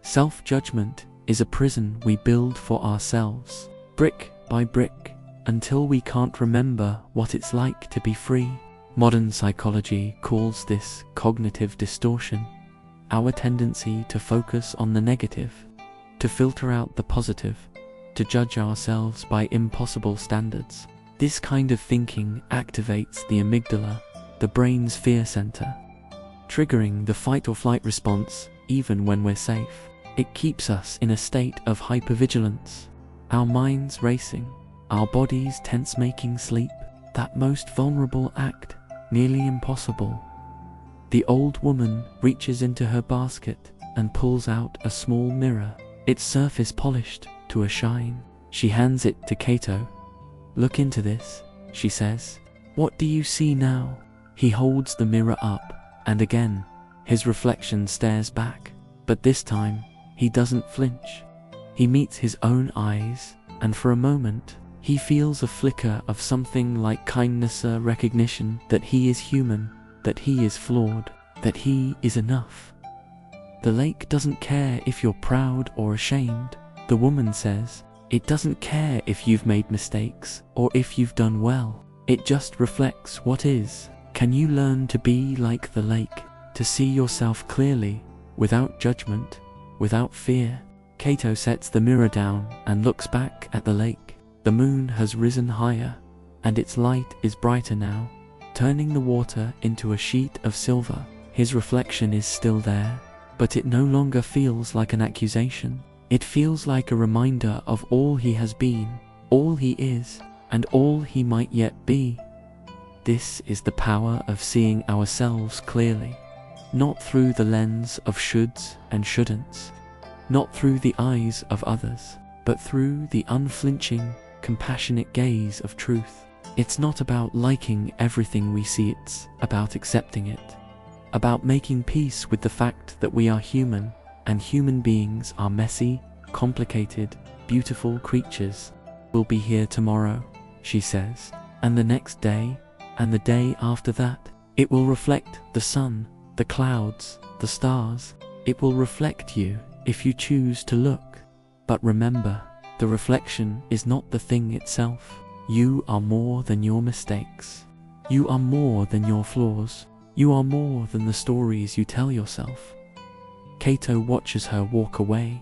Self-judgment is a prison we build for ourselves, brick by brick, until we can't remember what it's like to be free. Modern psychology calls this cognitive distortion, our tendency to focus on the negative, to filter out the positive, to judge ourselves by impossible standards. This kind of thinking activates the amygdala, the brain's fear center, triggering the fight or flight response even when we're safe. It keeps us in a state of hypervigilance, our minds racing, our bodies tense, making sleep, that most vulnerable act, nearly impossible. The old woman reaches into her basket and pulls out a small mirror, its surface polished to a shine. She hands it to Cato. Look into this, she says. What do you see now? He holds the mirror up, and again, his reflection stares back, but this time, he doesn't flinch. He meets his own eyes, and for a moment, he feels a flicker of something like kindness, a recognition that he is human, that he is flawed, that he is enough. The lake doesn't care if you're proud or ashamed, the woman says. It doesn't care if you've made mistakes or if you've done well. It just reflects what is. Can you learn to be like the lake, to see yourself clearly, without judgment, without fear? Cato sets the mirror down and looks back at the lake. The moon has risen higher, and its light is brighter now, turning the water into a sheet of silver. His reflection is still there, but it no longer feels like an accusation. It feels like a reminder of all he has been, all he is, and all he might yet be. This is the power of seeing ourselves clearly. not through the lens of shoulds and shouldn'ts, not through the eyes of others, but through the unflinching, compassionate gaze of truth. It's not about liking everything we see, it's about accepting it, about making peace with the fact that we are human, and human beings are messy, complicated, beautiful creatures. We'll be here tomorrow, she says, and the next day, and the day after that. It will reflect the sun, the clouds, the stars. It will reflect you if you choose to look. But remember, the reflection is not the thing itself. You are more than your mistakes. You are more than your flaws. You are more than the stories you tell yourself. Kato watches her walk away,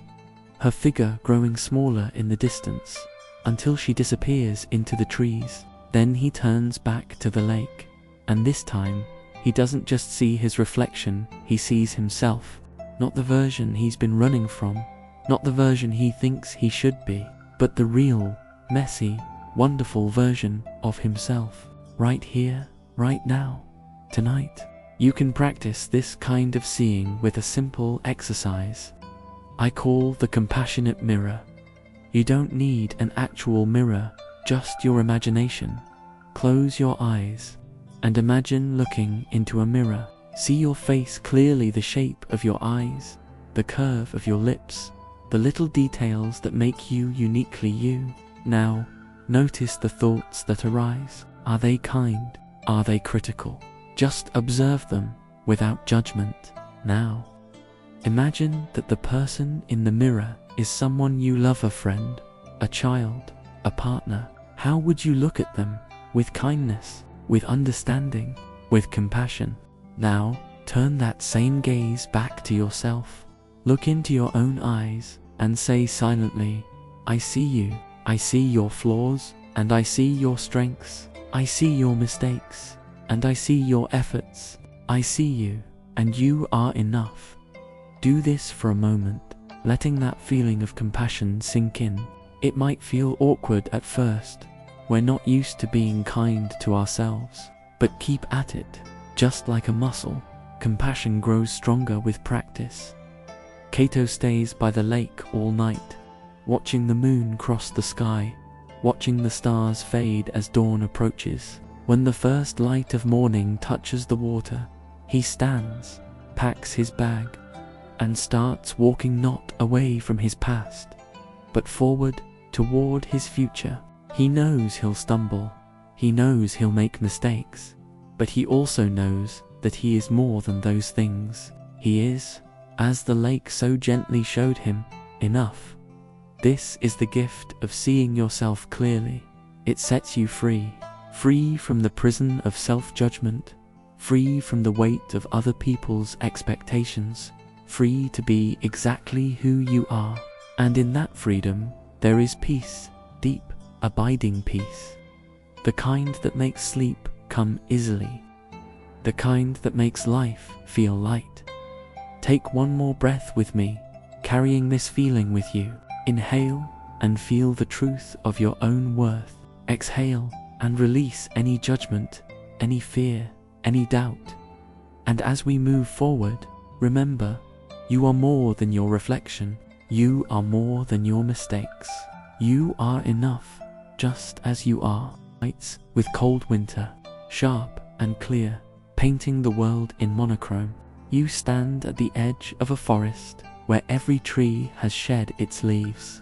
her figure growing smaller in the distance, until she disappears into the trees. Then he turns back to the lake, and this time, he doesn't just see his reflection, he sees himself. Not the version he's been running from, not the version he thinks he should be, but the real, messy, wonderful version of himself, right here, right now, tonight. You can practice this kind of seeing with a simple exercise I call the compassionate mirror. You don't need an actual mirror, just your imagination. Close your eyes and imagine looking into a mirror. See your face clearly, the shape of your eyes, the curve of your lips, the little details that make you uniquely you. Now, notice the thoughts that arise. Are they kind? Are they critical? Just observe them without judgment. Now, imagine that the person in the mirror is someone you love, a friend, a child, a partner. How would you look at them? With kindness, with understanding, with compassion. Now, turn that same gaze back to yourself. Look into your own eyes and say silently, I see you. I see your flaws, and I see your strengths. I see your mistakes, and I see your efforts. I see you, and you are enough. Do this for a moment, letting that feeling of compassion sink in. It might feel awkward at first. We're not used to being kind to ourselves, but keep at it. Just like a muscle, compassion grows stronger with practice. Kato stays by the lake all night, watching the moon cross the sky, watching the stars fade as dawn approaches. When the first light of morning touches the water, he stands, packs his bag, and starts walking not away from his past, but forward toward his future. He knows he'll stumble, he knows he'll make mistakes, but he also knows that he is more than those things. He is, as the lake so gently showed him, enough. This is the gift of seeing yourself clearly. It sets you free, free from the prison of self-judgment, free from the weight of other people's expectations, free to be exactly who you are. And in that freedom, there is peace, deep, abiding peace. The kind that makes sleep come easily. The kind that makes life feel light. Take one more breath with me, carrying this feeling with you. Inhale and feel the truth of your own worth. Exhale and release any judgment, any fear, any doubt. And as we move forward, remember, you are more than your reflection. You are more than your mistakes. You are enough, just as you are. Nights with cold winter, sharp and clear, painting the world in monochrome. You stand at the edge of a forest where every tree has shed its leaves,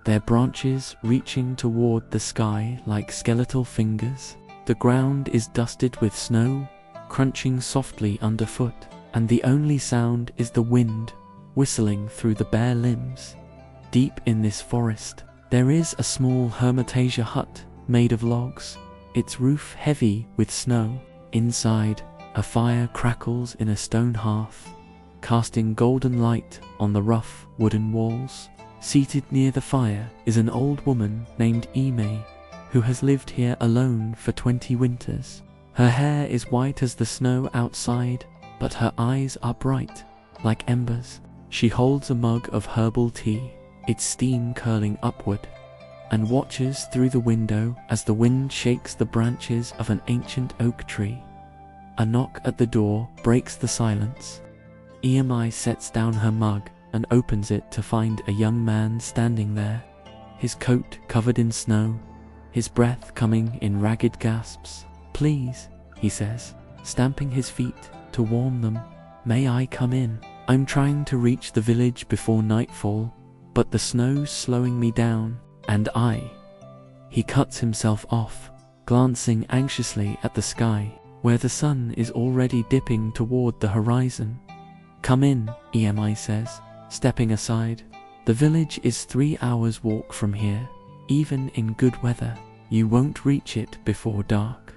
their branches reaching toward the sky like skeletal fingers. The ground is dusted with snow, crunching softly underfoot, and the only sound is the wind whistling through the bare limbs. Deep in this forest, there is a small hermitage hut made of logs, its roof heavy with snow. Inside, a fire crackles in a stone hearth, casting golden light on the rough wooden walls. Seated near the fire is an old woman named Ime, who has lived here alone for 20 winters. Her hair is white as the snow outside, but her eyes are bright, like embers. She holds a mug of herbal tea, its steam curling upward, and watches through the window as the wind shakes the branches of an ancient oak tree. A knock at the door breaks the silence. EMI sets down her mug and opens it to find a young man standing there, his coat covered in snow, his breath coming in ragged gasps. "Please," he says, stamping his feet to warm them, "may I come in? I'm trying to reach the village before nightfall, but the snow's slowing me down, and He cuts himself off, glancing anxiously at the sky, where the sun is already dipping toward the horizon. "Come in," EMI says, stepping aside. "The village is 3 hours' walk from here. Even in good weather, you won't reach it before dark."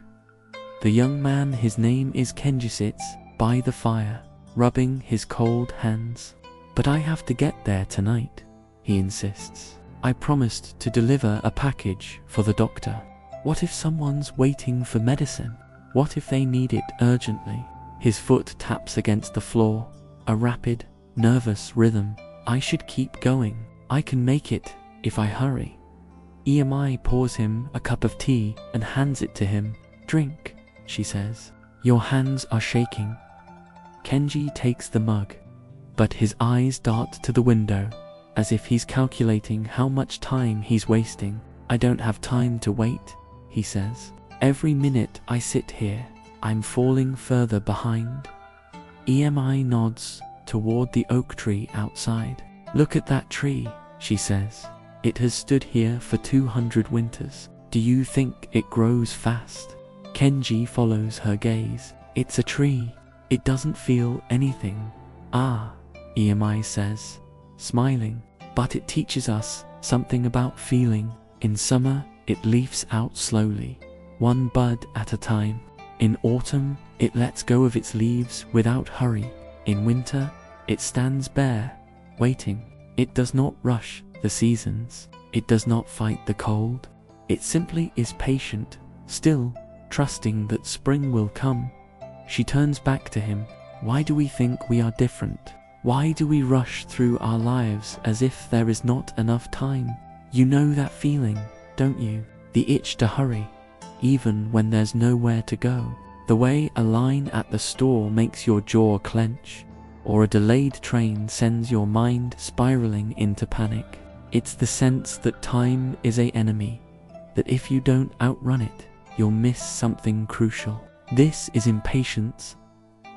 The young man, his name is Kenji, sits by the fire, rubbing his cold hands. "But I have to get there tonight," he insists. "I promised to deliver a package for the doctor. What if someone's waiting for medicine? What if they need it urgently?" His foot taps against the floor, a rapid, nervous rhythm. "I should keep going. I can make it if I hurry." EMI pours him a cup of tea and hands it to him. "Drink," she says. "Your hands are shaking." Kenji takes the mug, but his eyes dart to the window, as if he's calculating how much time he's wasting. "I don't have time to wait," he says. "Every minute I sit here, I'm falling further behind." EMI nods toward the oak tree outside. "Look at that tree," she says. "It has stood here for 200 winters. Do you think it grows fast?" Kenji follows her gaze. "It's a tree. It doesn't feel anything." "Ah," EMI says, smiling. "But it teaches us something about feeling. In summer, it leaves out slowly, one bud at a time. In autumn, it lets go of its leaves without hurry. In winter, it stands bare, waiting. It does not rush the seasons. It does not fight the cold. It simply is patient, still, trusting that spring will come." She turns back to him. "Why do we think we are different? Why do we rush through our lives as if there is not enough time? You know that feeling, don't you? The itch to hurry, even when there's nowhere to go. The way a line at the store makes your jaw clench, or a delayed train sends your mind spiraling into panic. It's the sense that time is an enemy, that if you don't outrun it, you'll miss something crucial. This is impatience,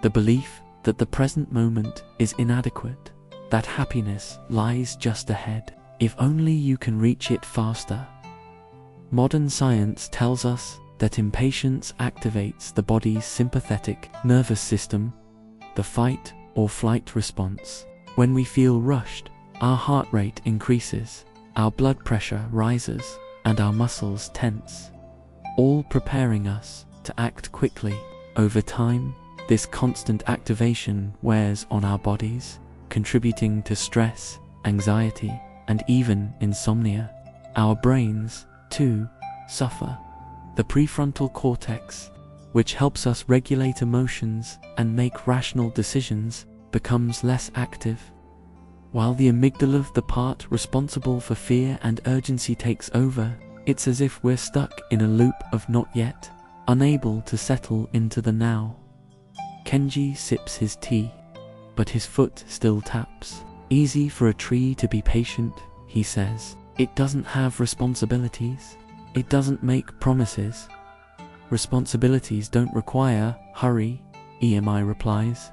the belief that the present moment is inadequate, that happiness lies just ahead, if only you can reach it faster." Modern science tells us that impatience activates the body's sympathetic nervous system, the fight or flight response. When we feel rushed, our heart rate increases, our blood pressure rises, and our muscles tense, all preparing us to act quickly. Over time, this constant activation wears on our bodies, contributing to stress, anxiety, and even insomnia. Our brains, too, suffer. The prefrontal cortex, which helps us regulate emotions and make rational decisions, becomes less active, while the amygdala, the part responsible for fear and urgency, takes over. It's as if we're stuck in a loop of not yet, unable to settle into the now. Kenji sips his tea, but his foot still taps. "Easy for a tree to be patient," he says. "It doesn't have responsibilities. It doesn't make promises." "Responsibilities don't require hurry," EMI replies.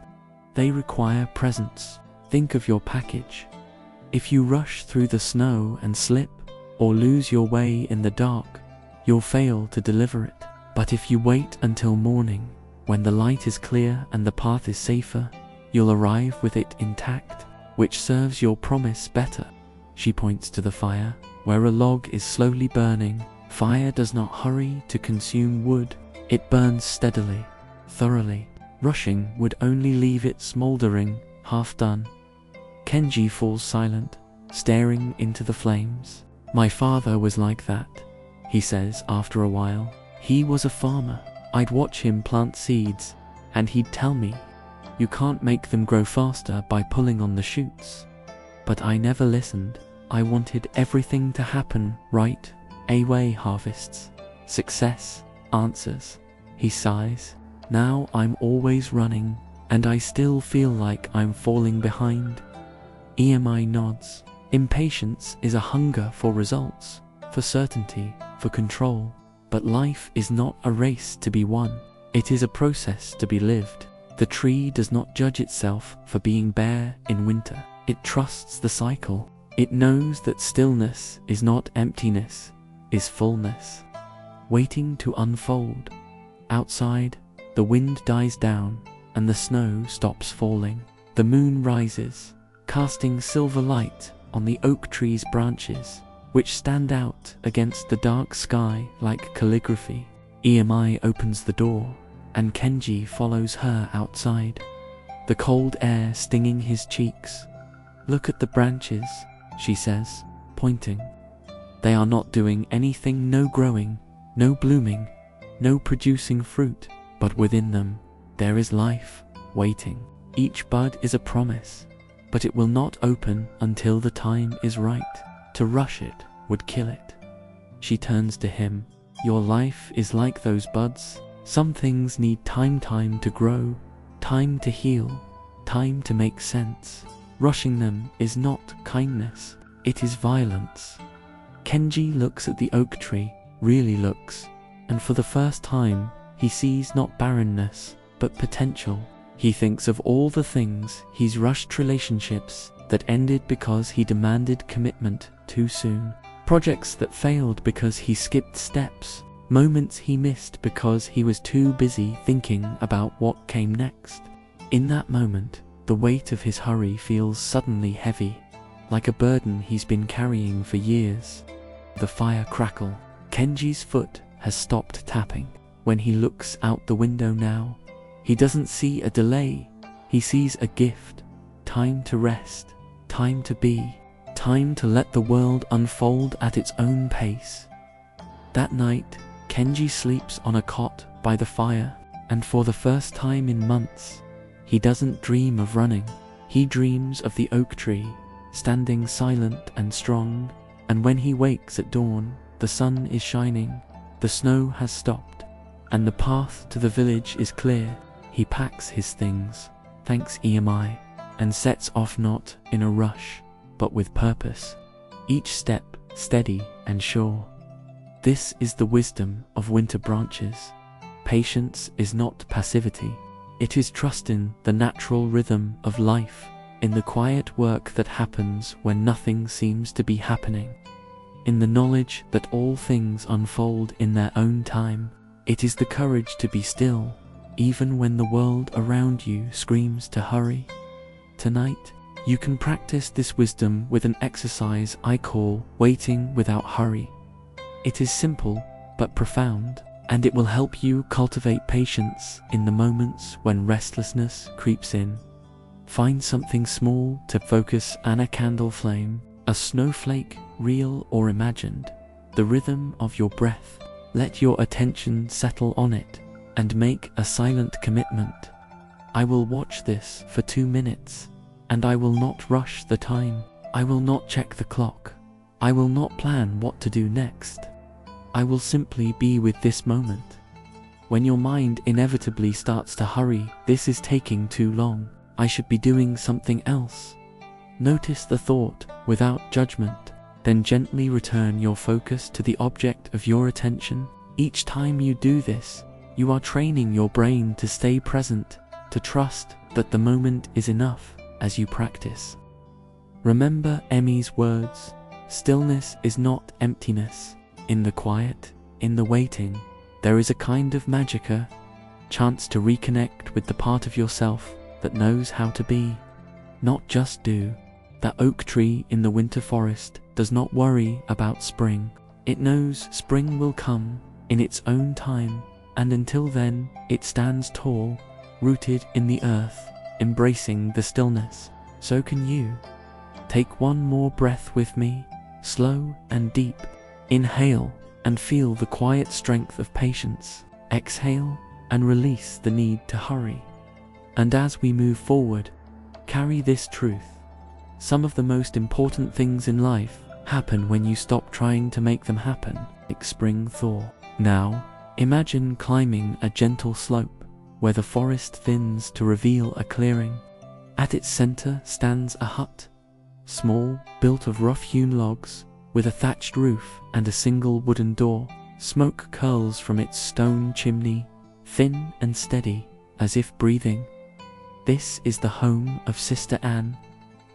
"They require presence. Think of your package. If you rush through the snow and slip, or lose your way in the dark, you'll fail to deliver it. But if you wait until morning, when the light is clear and the path is safer, you'll arrive with it intact, which serves your promise better." She points to the fire, where a log is slowly burning. Fire does not hurry to consume wood. It burns steadily, thoroughly. Rushing would only leave it smoldering, half done. Kenji falls silent, staring into the flames. "My father was like that," he says after a while. "He was a farmer. I'd watch him plant seeds, and he'd tell me, 'You can't make them grow faster by pulling on the shoots.' But I never listened. I wanted everything to happen right away. Harvests, success, answers." He sighs. Now I'm always running, and I still feel like I'm falling behind. EMI nods. Impatience is a hunger for results, for certainty, for control. But life is not a race to be won. It is a process to be lived. The tree does not judge itself for being bare in winter. It trusts the cycle. It knows that stillness is not emptiness, is fullness, waiting to unfold. Outside, the wind dies down and the snow stops falling. The moon rises, casting silver light on the oak tree's branches, which stand out against the dark sky like calligraphy. EMI opens the door, and Kenji follows her outside, the cold air stinging his cheeks. "Look at the branches," she says, pointing. "They are not doing anything, no growing, no blooming, no producing fruit, but within them there is life, waiting. Each bud is a promise, but it will not open until the time is right. To rush it would kill it." She turns to him. "Your life is like those buds. Some things need time to grow, time to heal, time to make sense. Rushing them is not kindness, it is violence." Kenji looks at the oak tree, really looks, and for the first time, he sees not barrenness, but potential. He thinks of all the things he's rushed, relationships that ended because he demanded commitment too soon, projects that failed because he skipped steps, moments he missed because he was too busy thinking about what came next. In that moment, the weight of his hurry feels suddenly heavy, like a burden he's been carrying for years. The fire crackle. Kenji's foot has stopped tapping. When he looks out the window now, he doesn't see a delay. He sees a gift. Time to rest. Time to be. Time to let the world unfold at its own pace. That night, Kenji sleeps on a cot by the fire, and for the first time in months, he doesn't dream of running. He dreams of the oak tree, standing silent and strong, and when he wakes at dawn, the sun is shining, the snow has stopped, and the path to the village is clear. He packs his things, thanks EMI, and sets off not in a rush, but with purpose, each step steady and sure. This is the wisdom of winter branches. Patience is not passivity. It is trust in the natural rhythm of life, in the quiet work that happens when nothing seems to be happening, in the knowledge that all things unfold in their own time. It is the courage to be still, even when the world around you screams to hurry. Tonight, you can practice this wisdom with an exercise I call waiting without hurry. It is simple, but profound, and it will help you cultivate patience in the moments when restlessness creeps in. Find something small to focus on: a candle flame, a snowflake, real or imagined, the rhythm of your breath. Let your attention settle on it, and make a silent commitment. I will watch this for 2 minutes, and I will not rush the time. I will not check the clock. I will not plan what to do next. I will simply be with this moment. When your mind inevitably starts to hurry, this is taking too long, I should be doing something else. Notice the thought without judgment, then gently return your focus to the object of your attention. Each time you do this, you are training your brain to stay present, to trust that the moment is enough as you practice. Remember Emi's words, stillness is not emptiness. In the quiet, in the waiting, there is a kind of magica, chance to reconnect with the part of yourself that knows how to be, not just do. That oak tree in the winter forest does not worry about spring. It knows spring will come in its own time, and until then, it stands tall, rooted in the earth, embracing the stillness. So can you. Take one more breath with me, slow and deep. Inhale and feel the quiet strength of patience. Exhale and release the need to hurry. And as we move forward, carry this truth. Some of the most important things in life happen when you stop trying to make them happen, like spring thaw. Now, imagine climbing a gentle slope. where the forest thins to reveal a clearing. At its center stands a hut, small, built of rough-hewn logs, with a thatched roof and a single wooden door. Smoke curls from its stone chimney, thin and steady, as if breathing. This is the home of Sister Anne,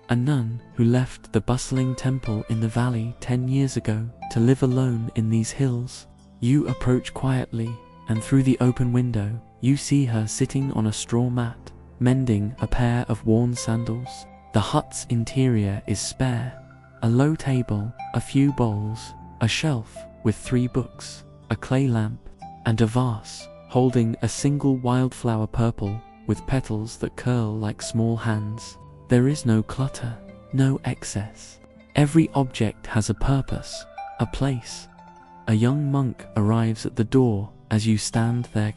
a nun who left the bustling temple in the valley 10 years ago to live alone in these hills. You approach quietly, and through the open window, you see her sitting on a straw mat, mending a pair of worn sandals. The hut's interior is spare. A low table, a few bowls, a shelf with 3 books, a clay lamp, and a vase holding a single wildflower purple with petals that curl like small hands. There is no clutter, no excess. Every object has a purpose, a place. A young monk arrives at the door as you stand there.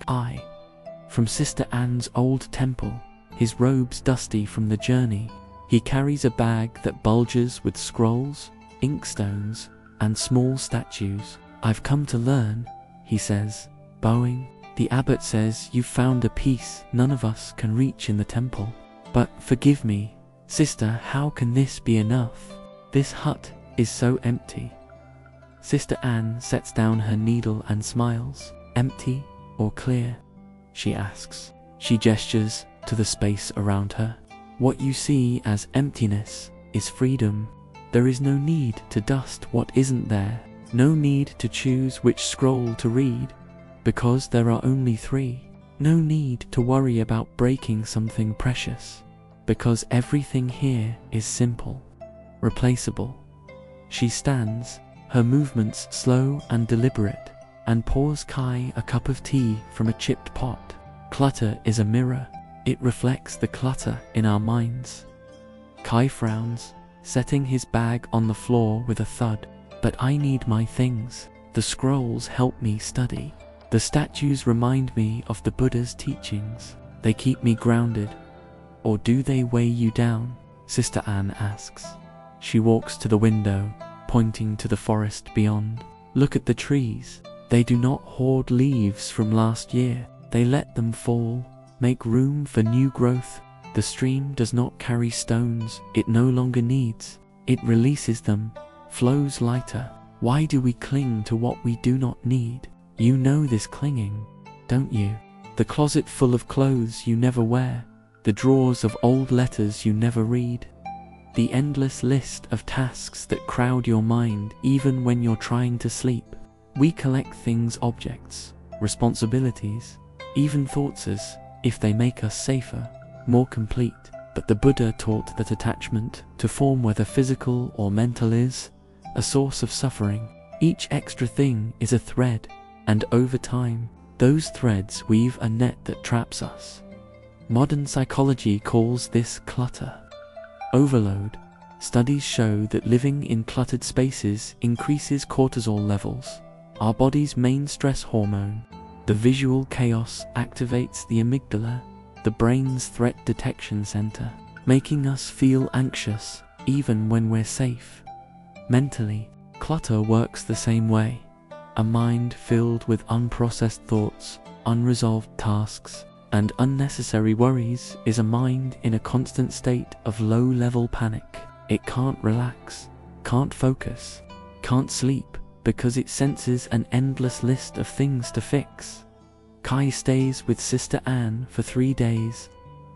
From Sister Anne's old temple, his robes dusty from the journey. He carries a bag that bulges with scrolls, inkstones, and small statues. I've come to learn, he says, bowing. The abbot says you've found a peace none of us can reach in the temple. But forgive me, sister, how can this be enough? This hut is so empty. Sister Anne sets down her needle and smiles. Empty or clear? She asks. She gestures to the space around her. What you see as emptiness is freedom. There is no need to dust what isn't there, no need to choose which scroll to read, because there are only 3. No need to worry about breaking something precious, because everything here is simple, replaceable. She stands, her movements slow and deliberate, and pours Kai a cup of tea from a chipped pot. Clutter is a mirror. It reflects the clutter in our minds. Kai frowns, setting his bag on the floor with a thud. But I need my things. The scrolls help me study. The statues remind me of the Buddha's teachings. They keep me grounded. Or do they weigh you down? Sister Anne asks. She walks to the window, pointing to the forest beyond. Look at the trees. They do not hoard leaves from last year. They let them fall, make room for new growth. The stream does not carry stones it no longer needs. It releases them, flows lighter. Why do we cling to what we do not need? You know this clinging, don't you? The closet full of clothes you never wear, the drawers of old letters you never read, the endless list of tasks that crowd your mind even when you're trying to sleep. We collect things, objects, responsibilities, even thoughts as if they make us safer, more complete. But the Buddha taught that attachment to form, whether physical or mental, is a source of suffering. Each extra thing is a thread, and over time, those threads weave a net that traps us. Modern psychology calls this clutter. Overload. Studies show that living in cluttered spaces increases cortisol levels, our body's main stress hormone. The visual chaos activates the amygdala, the brain's threat detection center, making us feel anxious even when we're safe. Mentally, clutter works the same way. A mind filled with unprocessed thoughts, unresolved tasks, and unnecessary worries is a mind in a constant state of low-level panic. It can't relax, can't focus, can't sleep, because it senses an endless list of things to fix. Kai stays with Sister Anne for 3 days,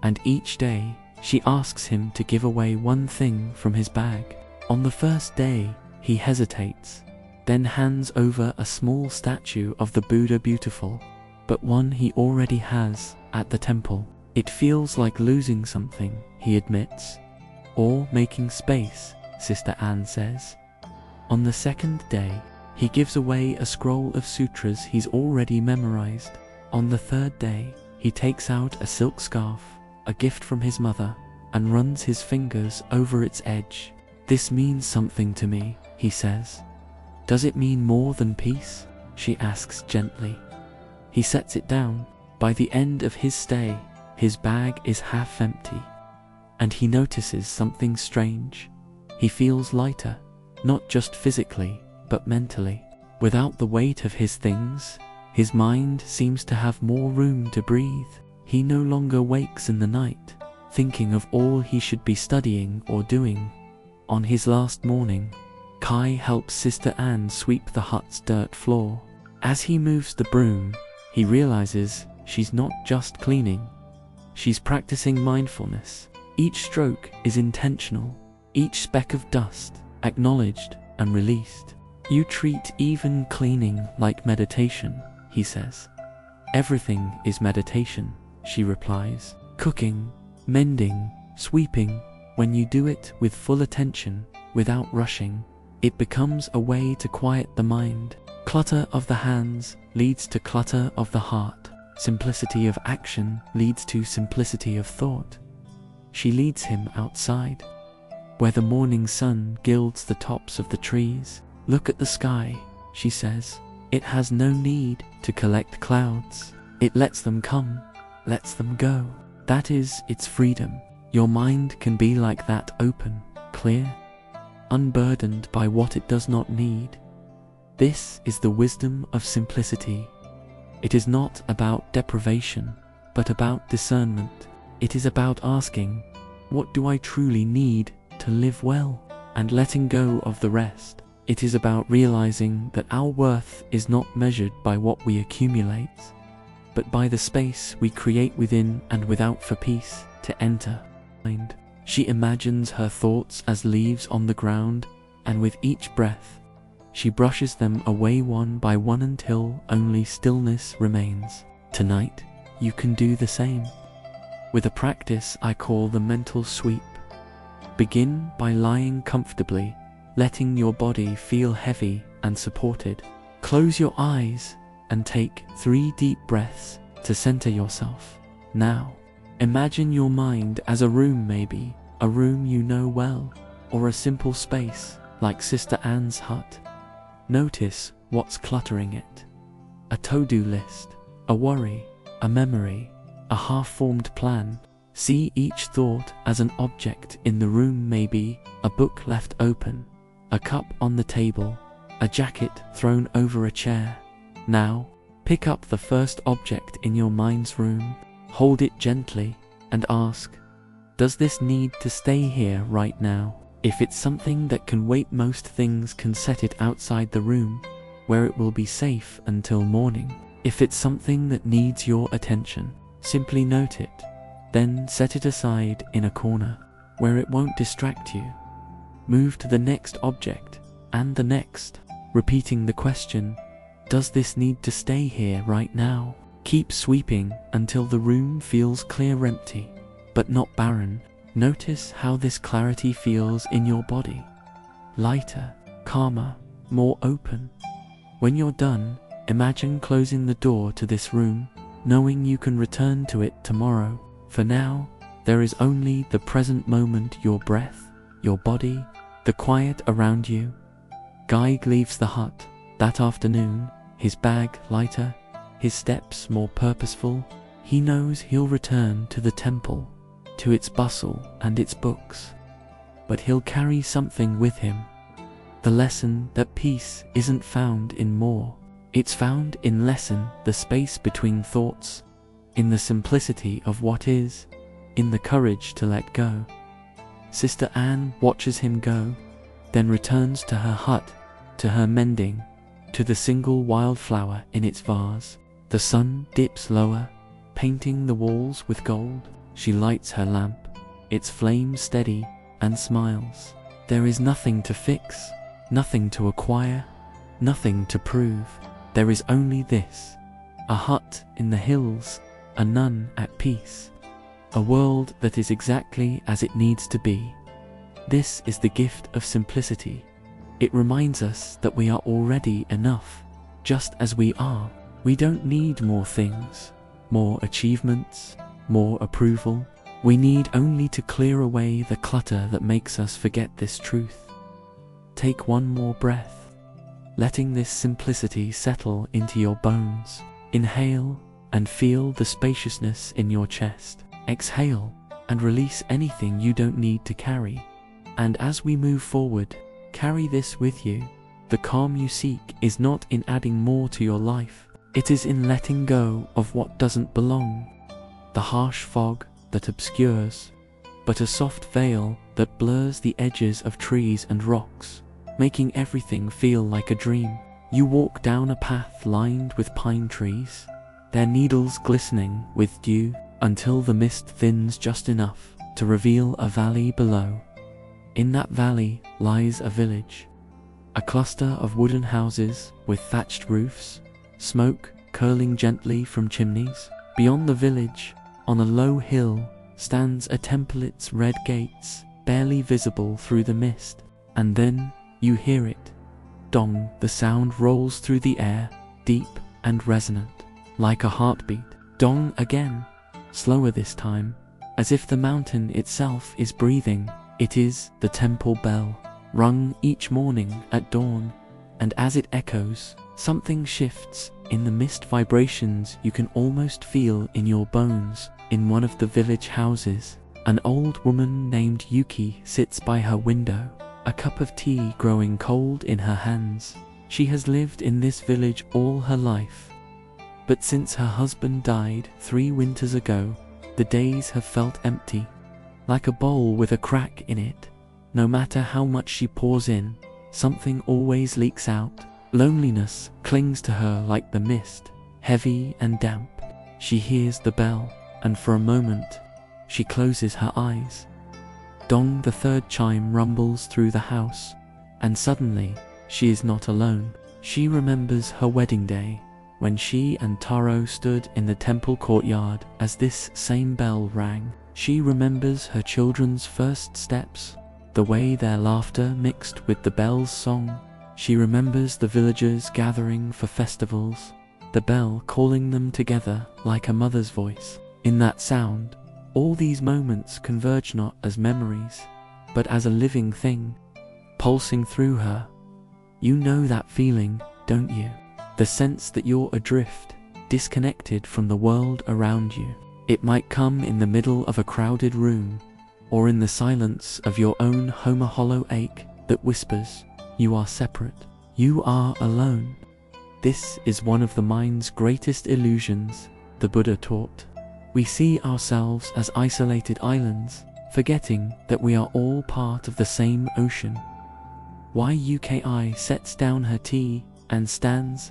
and each day she asks him to give away one thing from his bag. On the first day, he hesitates, then hands over a small statue of the Buddha, beautiful, but one he already has at the temple. It feels like losing something, he admits, or making space, Sister Anne says. On the second day, he gives away a scroll of sutras he's already memorized. On the third day, he takes out a silk scarf, a gift from his mother, and runs his fingers over its edge. This means something to me, he says. Does it mean more than peace? She asks gently. He sets it down. By the end of his stay, his bag is half empty, and he notices something strange. He feels lighter, not just physically, but mentally. Without the weight of his things, his mind seems to have more room to breathe. He no longer wakes in the night, thinking of all he should be studying or doing. On his last morning, Kai helps Sister Anne sweep the hut's dirt floor. As he moves the broom, he realizes she's not just cleaning. She's practicing mindfulness. Each stroke is intentional, each speck of dust acknowledged and released. You treat even cleaning like meditation, he says. Everything is meditation, she replies. Cooking, mending, sweeping, when you do it with full attention, without rushing, it becomes a way to quiet the mind. Clutter of the hands leads to clutter of the heart. Simplicity of action leads to simplicity of thought. She leads him outside, where the morning sun gilds the tops of the trees. Look at the sky, she says. It has no need to collect clouds. It lets them come, lets them go. That is its freedom. Your mind can be like that, open, clear, unburdened by what it does not need. This is the wisdom of simplicity. It is not about deprivation, but about discernment. It is about asking, what do I truly need to live well? And letting go of the rest. It is about realizing that our worth is not measured by what we accumulate, but by the space we create within and without for peace to enter. She imagines her thoughts as leaves on the ground, and with each breath, she brushes them away one by one until only stillness remains. Tonight, you can do the same. With a practice I call the mental sweep. Begin by lying comfortably, letting your body feel heavy and supported. Close your eyes and take 3 deep breaths to center yourself. Now, imagine your mind as a room, maybe a room you know well, or a simple space like Sister Anne's hut. Notice what's cluttering it. A to-do list, a worry, a memory, a half-formed plan. See each thought as an object in the room, maybe a book left open, a cup on the table, a jacket thrown over a chair. Now, pick up the first object in your mind's room, hold it gently, and ask, does this need to stay here right now? If it's something that can wait, most things can set it outside the room, where it will be safe until morning. If it's something that needs your attention, simply note it, then set it aside in a corner, where it won't distract you. Move to the next object, and the next, repeating the question, does this need to stay here right now? Keep sweeping until the room feels clear, empty, but not barren. Notice how this clarity feels in your body. Lighter, calmer, more open. When you're done, imagine closing the door to this room, knowing you can return to it tomorrow. For now, there is only the present moment, your breath, your body, the quiet around you. Guy leaves the hut that afternoon, his bag lighter, his steps more purposeful. He knows he'll return to the temple, to its bustle and its books. But he'll carry something with him. The lesson that peace isn't found in more. It's found in lessen, the space between thoughts, in the simplicity of what is, in the courage to let go. Sister Anne watches him go, then returns to her hut, to her mending, to the single wildflower in its vase. The sun dips lower, painting the walls with gold. She lights her lamp, its flame steady, and smiles. There is nothing to fix, nothing to acquire, nothing to prove. There is only this, a hut in the hills, a nun at peace, a world that is exactly as it needs to be. This is the gift of simplicity. It reminds us that we are already enough, just as we are. We don't need more things, more achievements, more approval. We need only to clear away the clutter that makes us forget this truth. Take one more breath, letting this simplicity settle into your bones. Inhale and feel the spaciousness in your chest. Exhale and release anything you don't need to carry. And as we move forward, carry this with you. The calm you seek is not in adding more to your life. It is in letting go of what doesn't belong. the harsh fog that obscures, but a soft veil that blurs the edges of trees and rocks, making everything feel like a dream. You walk down a path lined with pine trees, their needles glistening with dew, until the mist thins just enough to reveal a valley below. In that valley lies a village, a cluster of wooden houses with thatched roofs, smoke curling gently from chimneys. Beyond the village, on a low hill, stands a temple, its red gates barely visible through the mist. And then you hear it. Dong, the sound rolls through the air, deep and resonant, like a heartbeat. Dong again, slower this time, as if the mountain itself is breathing. It is the temple bell, rung each morning at dawn, and as it echoes, something shifts in the mist. Vibrations you can almost feel in your bones. In one of the village houses, an old woman named Yuki sits by her window, a cup of tea growing cold in her hands. She has lived in this village all her life, but since her husband died 3 winters ago, the days have felt empty, like a bowl with a crack in it. No matter how much she pours in, something always leaks out. Loneliness clings to her like the mist, heavy and damp. She hears the bell, and for a moment, she closes her eyes. Dong, the third chime rumbles through the house, and suddenly, she is not alone. She remembers her wedding day, when she and Taro stood in the temple courtyard as this same bell rang. She remembers her children's first steps, the way their laughter mixed with the bell's song. She remembers the villagers gathering for festivals, the bell calling them together like a mother's voice. In that sound, all these moments converge not as memories, but as a living thing, pulsing through her. You know that feeling, don't you? The sense that you're adrift, disconnected from the world around you. It might come in the middle of a crowded room, or in the silence of your own home, a hollow ache that whispers, you are separate, you are alone. This is one of the mind's greatest illusions, the Buddha taught. We see ourselves as isolated islands, forgetting that we are all part of the same ocean. Yuki sets down her tea and stands,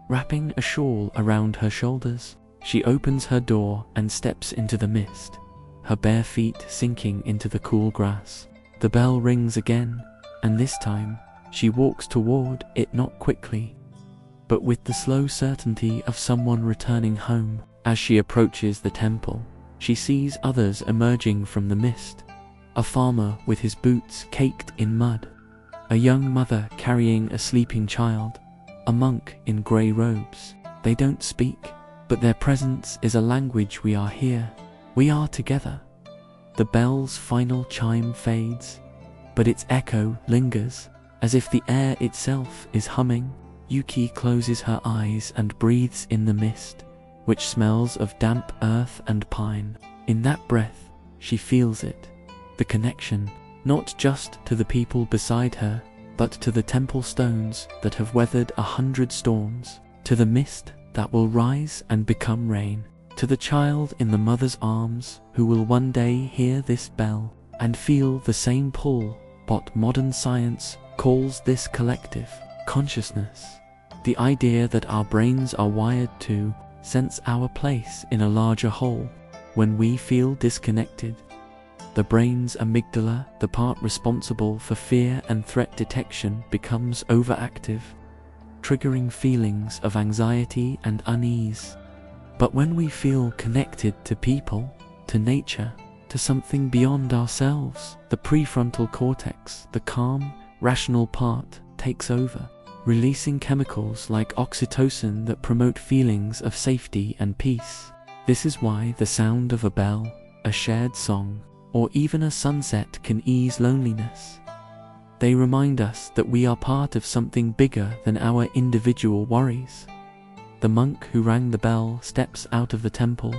wrapping a shawl around her shoulders. She opens her door and steps into the mist, her bare feet sinking into the cool grass. The bell rings again, and this time, she walks toward it, not quickly, but with the slow certainty of someone returning home. As she approaches the temple, she sees others emerging from the mist. A farmer with his boots caked in mud, a young mother carrying a sleeping child, a monk in grey robes. They don't speak, but their presence is a language. We are here. We are together. The bell's final chime fades, but its echo lingers, as if the air itself is humming. Yuki closes her eyes and breathes in the mist, which smells of damp earth and pine. In that breath, she feels it, the connection, not just to the people beside her, but to the temple stones that have weathered 100 storms, to the mist that will rise and become rain, to the child in the mother's arms who will one day hear this bell and feel the same pull. What modern science calls this collective consciousness, the idea that our brains are wired to sense our place in a larger whole. When we feel disconnected, the brain's amygdala, the part responsible for fear and threat detection, becomes overactive, triggering feelings of anxiety and unease. But when we feel connected to people, to nature, to something beyond ourselves, the prefrontal cortex, the calm, rational part, takes over, releasing chemicals like oxytocin that promote feelings of safety and peace. This is why the sound of a bell, a shared song, or even a sunset can ease loneliness. They remind us that we are part of something bigger than our individual worries. The monk who rang the bell steps out of the temple,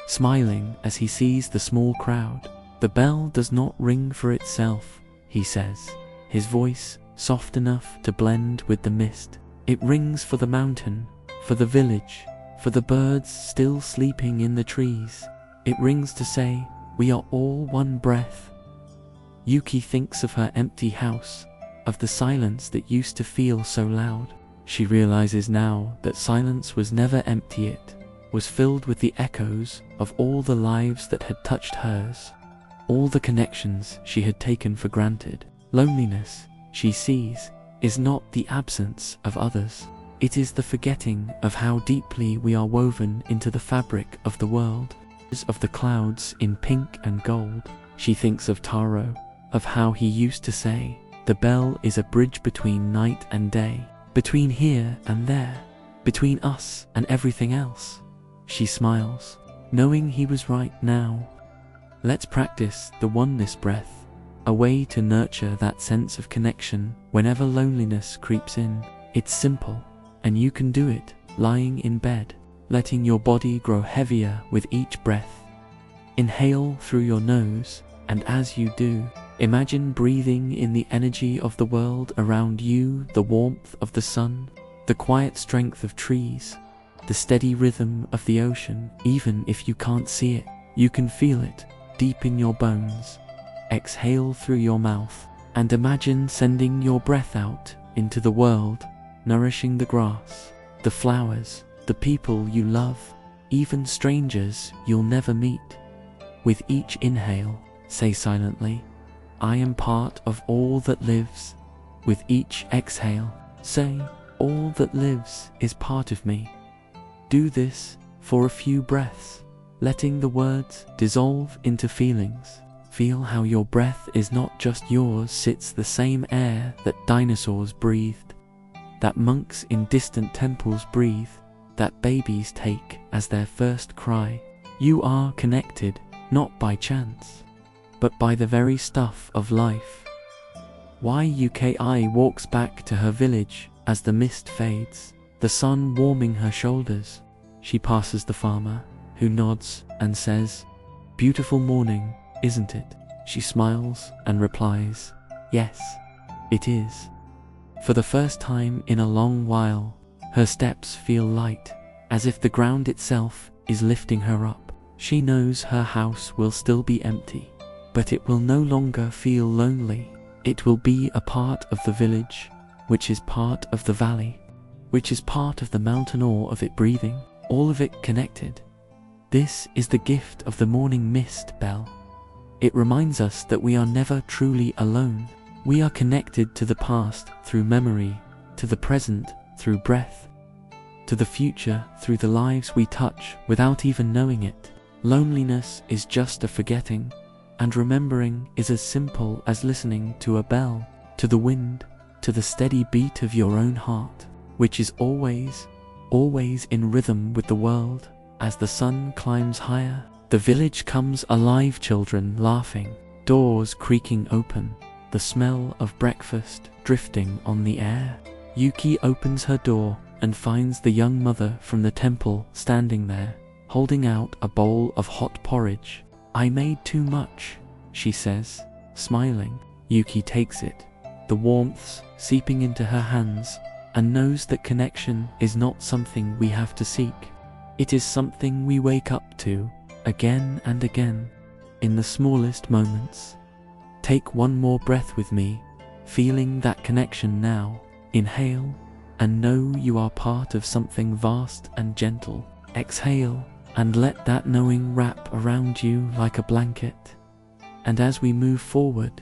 smiling as he sees the small crowd. The bell does not ring for itself, he says, his voice soft enough to blend with the mist. It rings for the mountain, for the village, for the birds still sleeping in the trees. It rings to say, we are all one breath. Yuki thinks of her empty house, of the silence that used to feel so loud. She realizes now that silence was never empty, it was filled with the echoes of all the lives that had touched hers, all the connections she had taken for granted. Loneliness, she sees, is not the absence of others. It is the forgetting of how deeply we are woven into the fabric of the world, of the clouds in pink and gold. She thinks of Taro, of how he used to say, the bell is a bridge between night and day, between here and there, between us and everything else. She smiles, knowing he was right now. Let's practice the oneness breath, a way to nurture that sense of connection whenever loneliness creeps in. It's simple, and you can do it lying in bed, letting your body grow heavier with each breath. Inhale through your nose, and as you do, imagine breathing in the energy of the world around you, the warmth of the sun, the quiet strength of trees, the steady rhythm of the ocean. Even if you can't see it, you can feel it deep in your bones. Exhale through your mouth, and imagine sending your breath out into the world, nourishing the grass, the flowers, the people you love, even strangers you'll never meet. With each inhale, say silently, I am part of all that lives. With each exhale, say, all that lives is part of me. Do this for a few breaths, letting the words dissolve into feelings. Feel how your breath is not just yours, it's the same air that dinosaurs breathed, that monks in distant temples breathe, that babies take as their first cry. You are connected, not by chance, but by the very stuff of life. Yuki walks back to her village as the mist fades, the sun warming her shoulders. She passes the farmer, who nods and says, beautiful morning, isn't it? She smiles and replies, yes, it is. For the first time in a long while, her steps feel light, as if the ground itself is lifting her up. She knows her house will still be empty, but it will no longer feel lonely. It will be a part of the village, which is part of the valley, which is part of the mountain, all of it breathing, all of it connected. This is the gift of the morning mist bell. It reminds us that we are never truly alone. We are connected to the past through memory, to the present through breath, to the future through the lives we touch without even knowing it. Loneliness is just a forgetting, and remembering is as simple as listening to a bell, to the wind, to the steady beat of your own heart, which is always, always in rhythm with the world. As the sun climbs higher, the village comes alive, children laughing, doors creaking open, the smell of breakfast drifting on the air. Yuki opens her door and finds the young mother from the temple standing there, holding out a bowl of hot porridge. I made too much, she says, smiling. Yuki takes it, the warmth seeping into her hands, and knows that connection is not something we have to seek. It is something we wake up to, again and again, in the smallest moments. Take one more breath with me, feeling that connection now. Inhale, and know you are part of something vast and gentle. Exhale, and let that knowing wrap around you like a blanket. And as we move forward,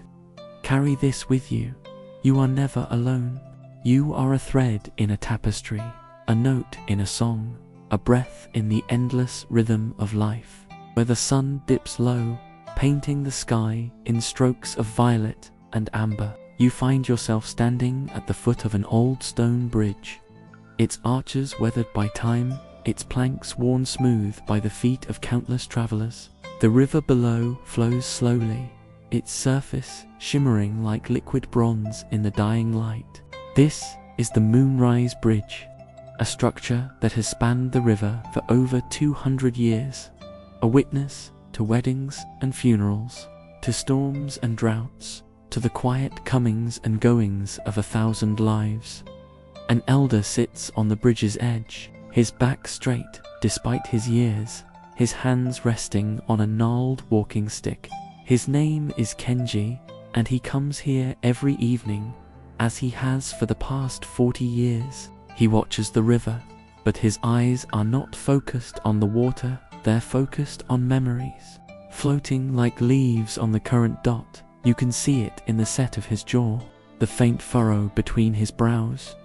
carry this with you. You are never alone. You are a thread in a tapestry, a note in a song, a breath in the endless rhythm of life, where the sun dips low, painting the sky in strokes of violet and amber. You find yourself standing at the foot of an old stone bridge, its arches weathered by time, its planks worn smooth by the feet of countless travelers. The river below flows slowly, its surface shimmering like liquid bronze in the dying light. This is the Moonrise Bridge, a structure that has spanned the river for over 200 years, a witness to weddings and funerals, to storms and droughts, to the quiet comings and goings of 1,000 lives. An elder sits on the bridge's edge, his back straight despite his years, his hands resting on a gnarled walking stick. His name is Kenji, and he comes here every evening, as he has for the past 40 years. He watches the river, but his eyes are not focused on the water, they're focused on memories. Floating like leaves on the current dot, you can see it in the set of his jaw, the faint furrow between his brows.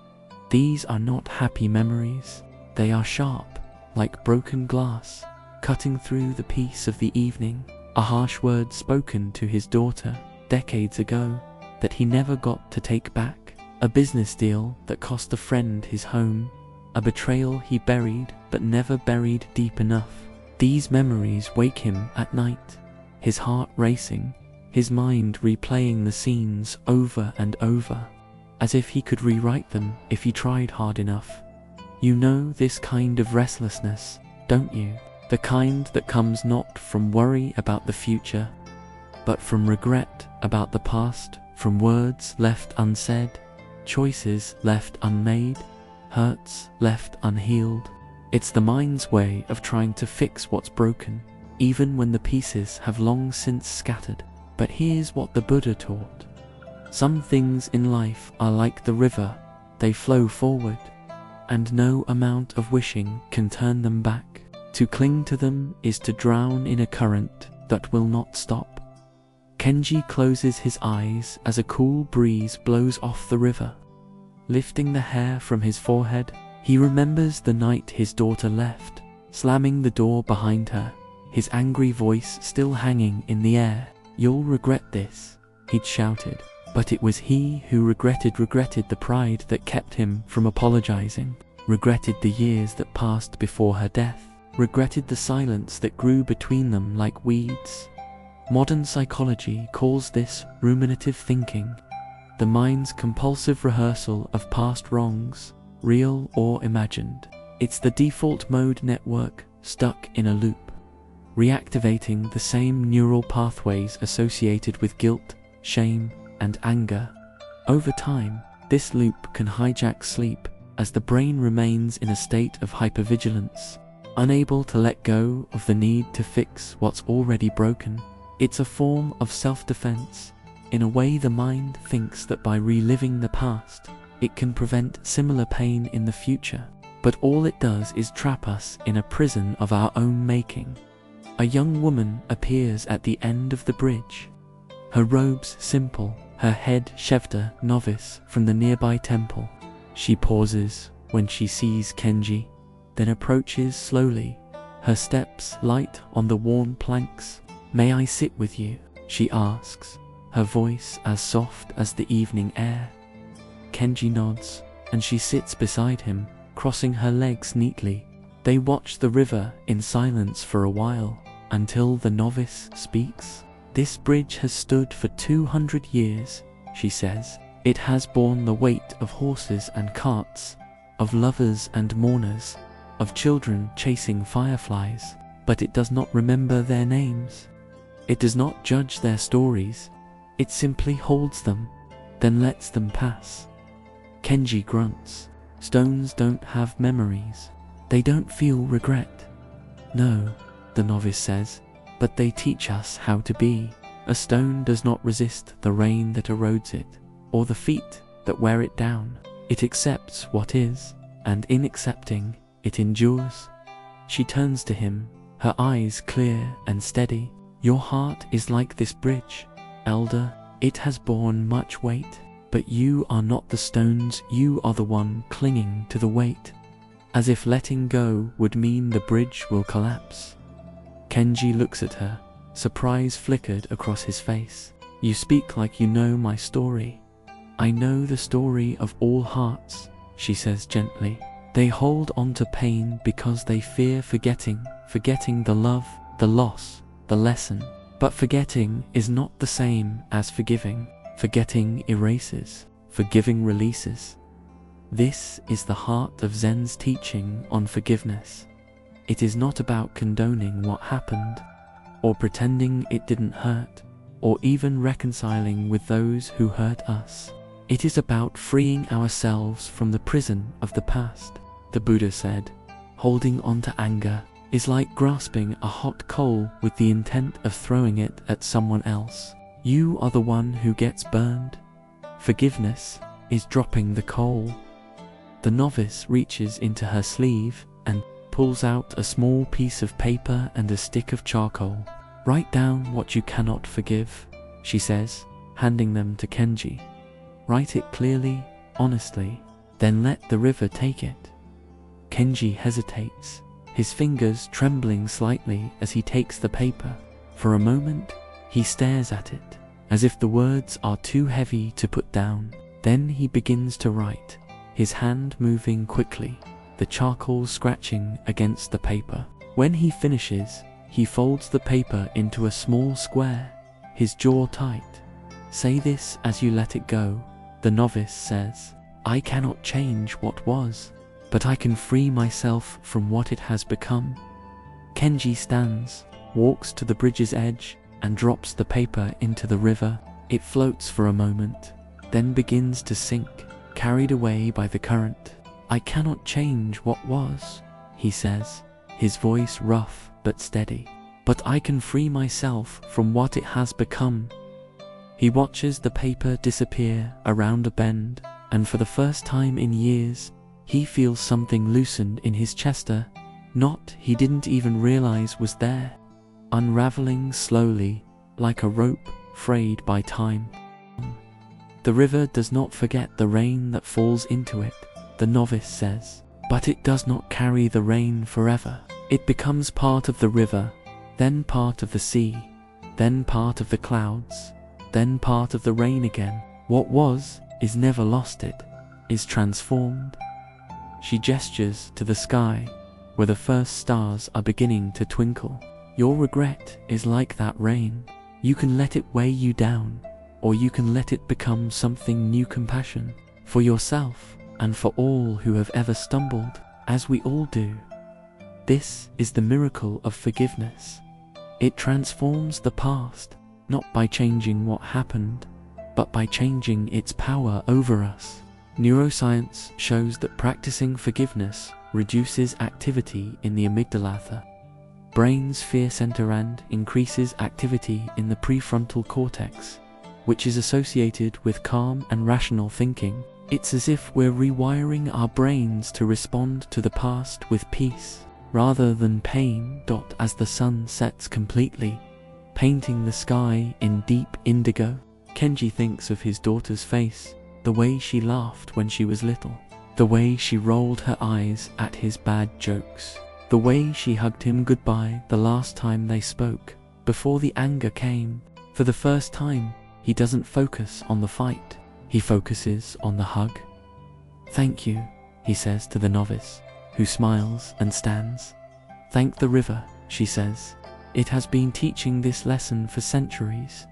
These are not happy memories, they are sharp, like broken glass, cutting through the peace of the evening. A harsh word spoken to his daughter decades ago that he never got to take back. A business deal that cost a friend his home. A betrayal he buried but never buried deep enough. These memories wake him at night, his heart racing, his mind replaying the scenes over and over, as if he could rewrite them if he tried hard enough. You know this kind of restlessness, don't you? The kind that comes not from worry about the future, but from regret about the past, from words left unsaid, choices left unmade, hurts left unhealed. It's the mind's way of trying to fix what's broken, even when the pieces have long since scattered. But here's what the Buddha taught. Some things in life are like the river, they flow forward, and no amount of wishing can turn them back. To cling to them is to drown in a current that will not stop. Kenji closes his eyes as a cool breeze blows off the river, lifting the hair from his forehead. He remembers the night his daughter left, slamming the door behind her, his angry voice still hanging in the air. "You'll regret this," he'd shouted. But it was he who regretted the pride that kept him from apologizing, regretted the years that passed before her death, regretted the silence that grew between them like weeds. Modern psychology calls this ruminative thinking, the mind's compulsive rehearsal of past wrongs, real or imagined. It's the default mode network stuck in a loop, reactivating the same neural pathways associated with guilt, shame, and anger. Over time, this loop can hijack sleep as the brain remains in a state of hypervigilance, unable to let go of the need to fix what's already broken. It's a form of self-defense. In a way, the mind thinks that by reliving the past, it can prevent similar pain in the future. But all it does is trap us in a prison of our own making. A young woman appears at the end of the bridge. Her robes simple, her head Shevda, novice from the nearby temple. She pauses when she sees Kenji, then approaches slowly, her steps light on the worn planks. "May I sit with you?" she asks, her voice as soft as the evening air. Kenji nods, and she sits beside him, crossing her legs neatly. They watch the river in silence for a while, until the novice speaks. "This bridge has stood for 200 years, she says. It has borne the weight of horses and carts, of lovers and mourners, of children chasing fireflies, but it does not remember their names. It does not judge their stories. It simply holds them, then lets them pass." Kenji grunts. "Stones don't have memories. They don't feel regret." "No," the novice says, "but they teach us how to be." A stone does not resist the rain that erodes it, or the feet that wear it down. It accepts what is, and in accepting, it endures. She turns to him, her eyes clear and steady. "Your heart is like this bridge, elder. It has borne much weight, but you are not the stones, you are the one clinging to the weight." As if letting go would mean the bridge will collapse. Kenji looks at her, surprise flickered across his face. "You speak like you know my story." "I know the story of all hearts," she says gently. "They hold on to pain because they fear forgetting the love, the loss, the lesson. But forgetting is not the same as forgiving. Forgetting erases, forgiving releases." This is the heart of Zen's teaching on forgiveness. It is not about condoning what happened, or pretending it didn't hurt, or even reconciling with those who hurt us. It is about freeing ourselves from the prison of the past. The Buddha said, "Holding on to anger, is like grasping a hot coal with the intent of throwing it at someone else. You are the one who gets burned. Forgiveness is dropping the coal. The novice reaches into her sleeve and pulls out a small piece of paper and a stick of charcoal. Write down what you cannot forgive, she says, handing them to Kenji. Write it clearly, honestly, then let the river take it. Kenji hesitates, his fingers trembling slightly as he takes the paper. For a moment, he stares at it, as if the words are too heavy to put down. Then he begins to write, his hand moving quickly, the charcoal scratching against the paper. When he finishes, he folds the paper into a small square, his jaw tight. Say this as you let it go, the novice says. I cannot change what was, but I can free myself from what it has become. Kenji stands, walks to the bridge's edge, and drops the paper into the river. It floats for a moment, then begins to sink, carried away by the current. I cannot change what was, he says, his voice rough but steady. But I can free myself from what it has become. He watches the paper disappear around a bend, and for the first time in years, he feels something loosened in his chest, a knot he didn't even realize was there, unraveling slowly like a rope frayed by time. The river does not forget the rain that falls into it, the novice says, but it does not carry the rain forever. It becomes part of the river, then part of the sea, then part of the clouds, then part of the rain again. What was is never lost, it is transformed. She gestures to the sky, where the first stars are beginning to twinkle. Your regret is like that rain. You can let it weigh you down, or you can let it become something new, compassion for yourself and for all who have ever stumbled, as we all do. This is the miracle of forgiveness. It transforms the past, not by changing what happened, but by changing its power over us. Neuroscience shows that practicing forgiveness reduces activity in the amygdala, the brain's fear center, and increases activity in the prefrontal cortex, which is associated with calm and rational thinking. It's as if we're rewiring our brains to respond to the past with peace, rather than pain. As the sun sets completely, painting the sky in deep indigo, Kenji thinks of his daughter's face, the way she laughed when she was little, the way she rolled her eyes at his bad jokes, the way she hugged him goodbye the last time they spoke, before the anger came. For the first time, he doesn't focus on the fight, he focuses on the hug. Thank you, he says to the novice, who smiles and stands. Thank the river, she says. It has been teaching this lesson for centuries.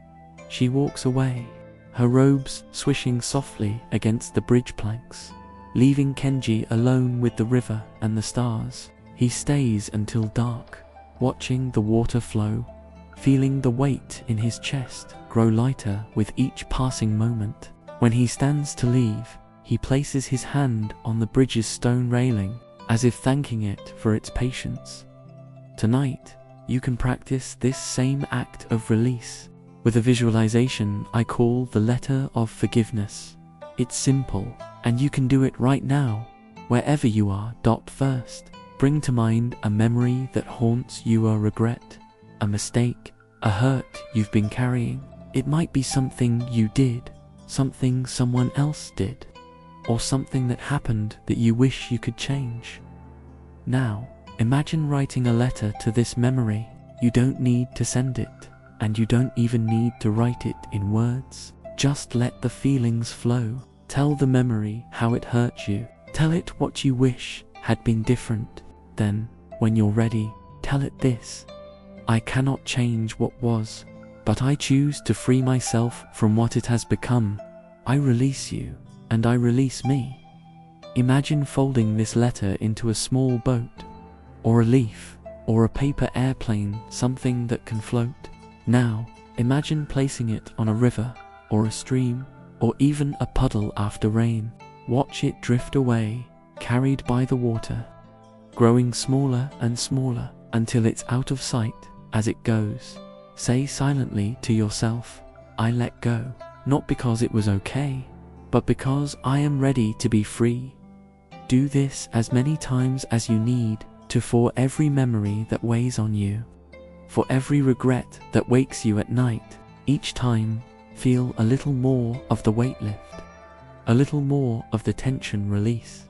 She walks away, her robes swishing softly against the bridge planks, leaving Kenji alone with the river and the stars. He stays until dark, watching the water flow, feeling the weight in his chest grow lighter with each passing moment. When he stands to leave, he places his hand on the bridge's stone railing, as if thanking it for its patience. Tonight, you can practice this same act of release with a visualization I call the letter of forgiveness. It's simple, and you can do it right now, wherever you are. First, bring to mind a memory that haunts you, a regret, a mistake, a hurt you've been carrying. It might be something you did, something someone else did, or something that happened that you wish you could change. Now, imagine writing a letter to this memory. You don't need to send it, and you don't even need to write it in words. Just let the feelings flow. Tell the memory how it hurt you. Tell it what you wish had been different. Then, when you're ready, tell it this: I cannot change what was, but I choose to free myself from what it has become. I release you, and I release me. Imagine folding this letter into a small boat, or a leaf, or a paper airplane, something that can float. Now, imagine placing it on a river, or a stream, or even a puddle after rain. Watch it drift away, carried by the water, growing smaller and smaller until it's out of sight as it goes. Say silently to yourself, I let go, not because it was okay, but because I am ready to be free. Do this as many times as you need to, for every memory that weighs on you, for every regret that wakes you at night. Each time, feel a little more of the weight lift, a little more of the tension release.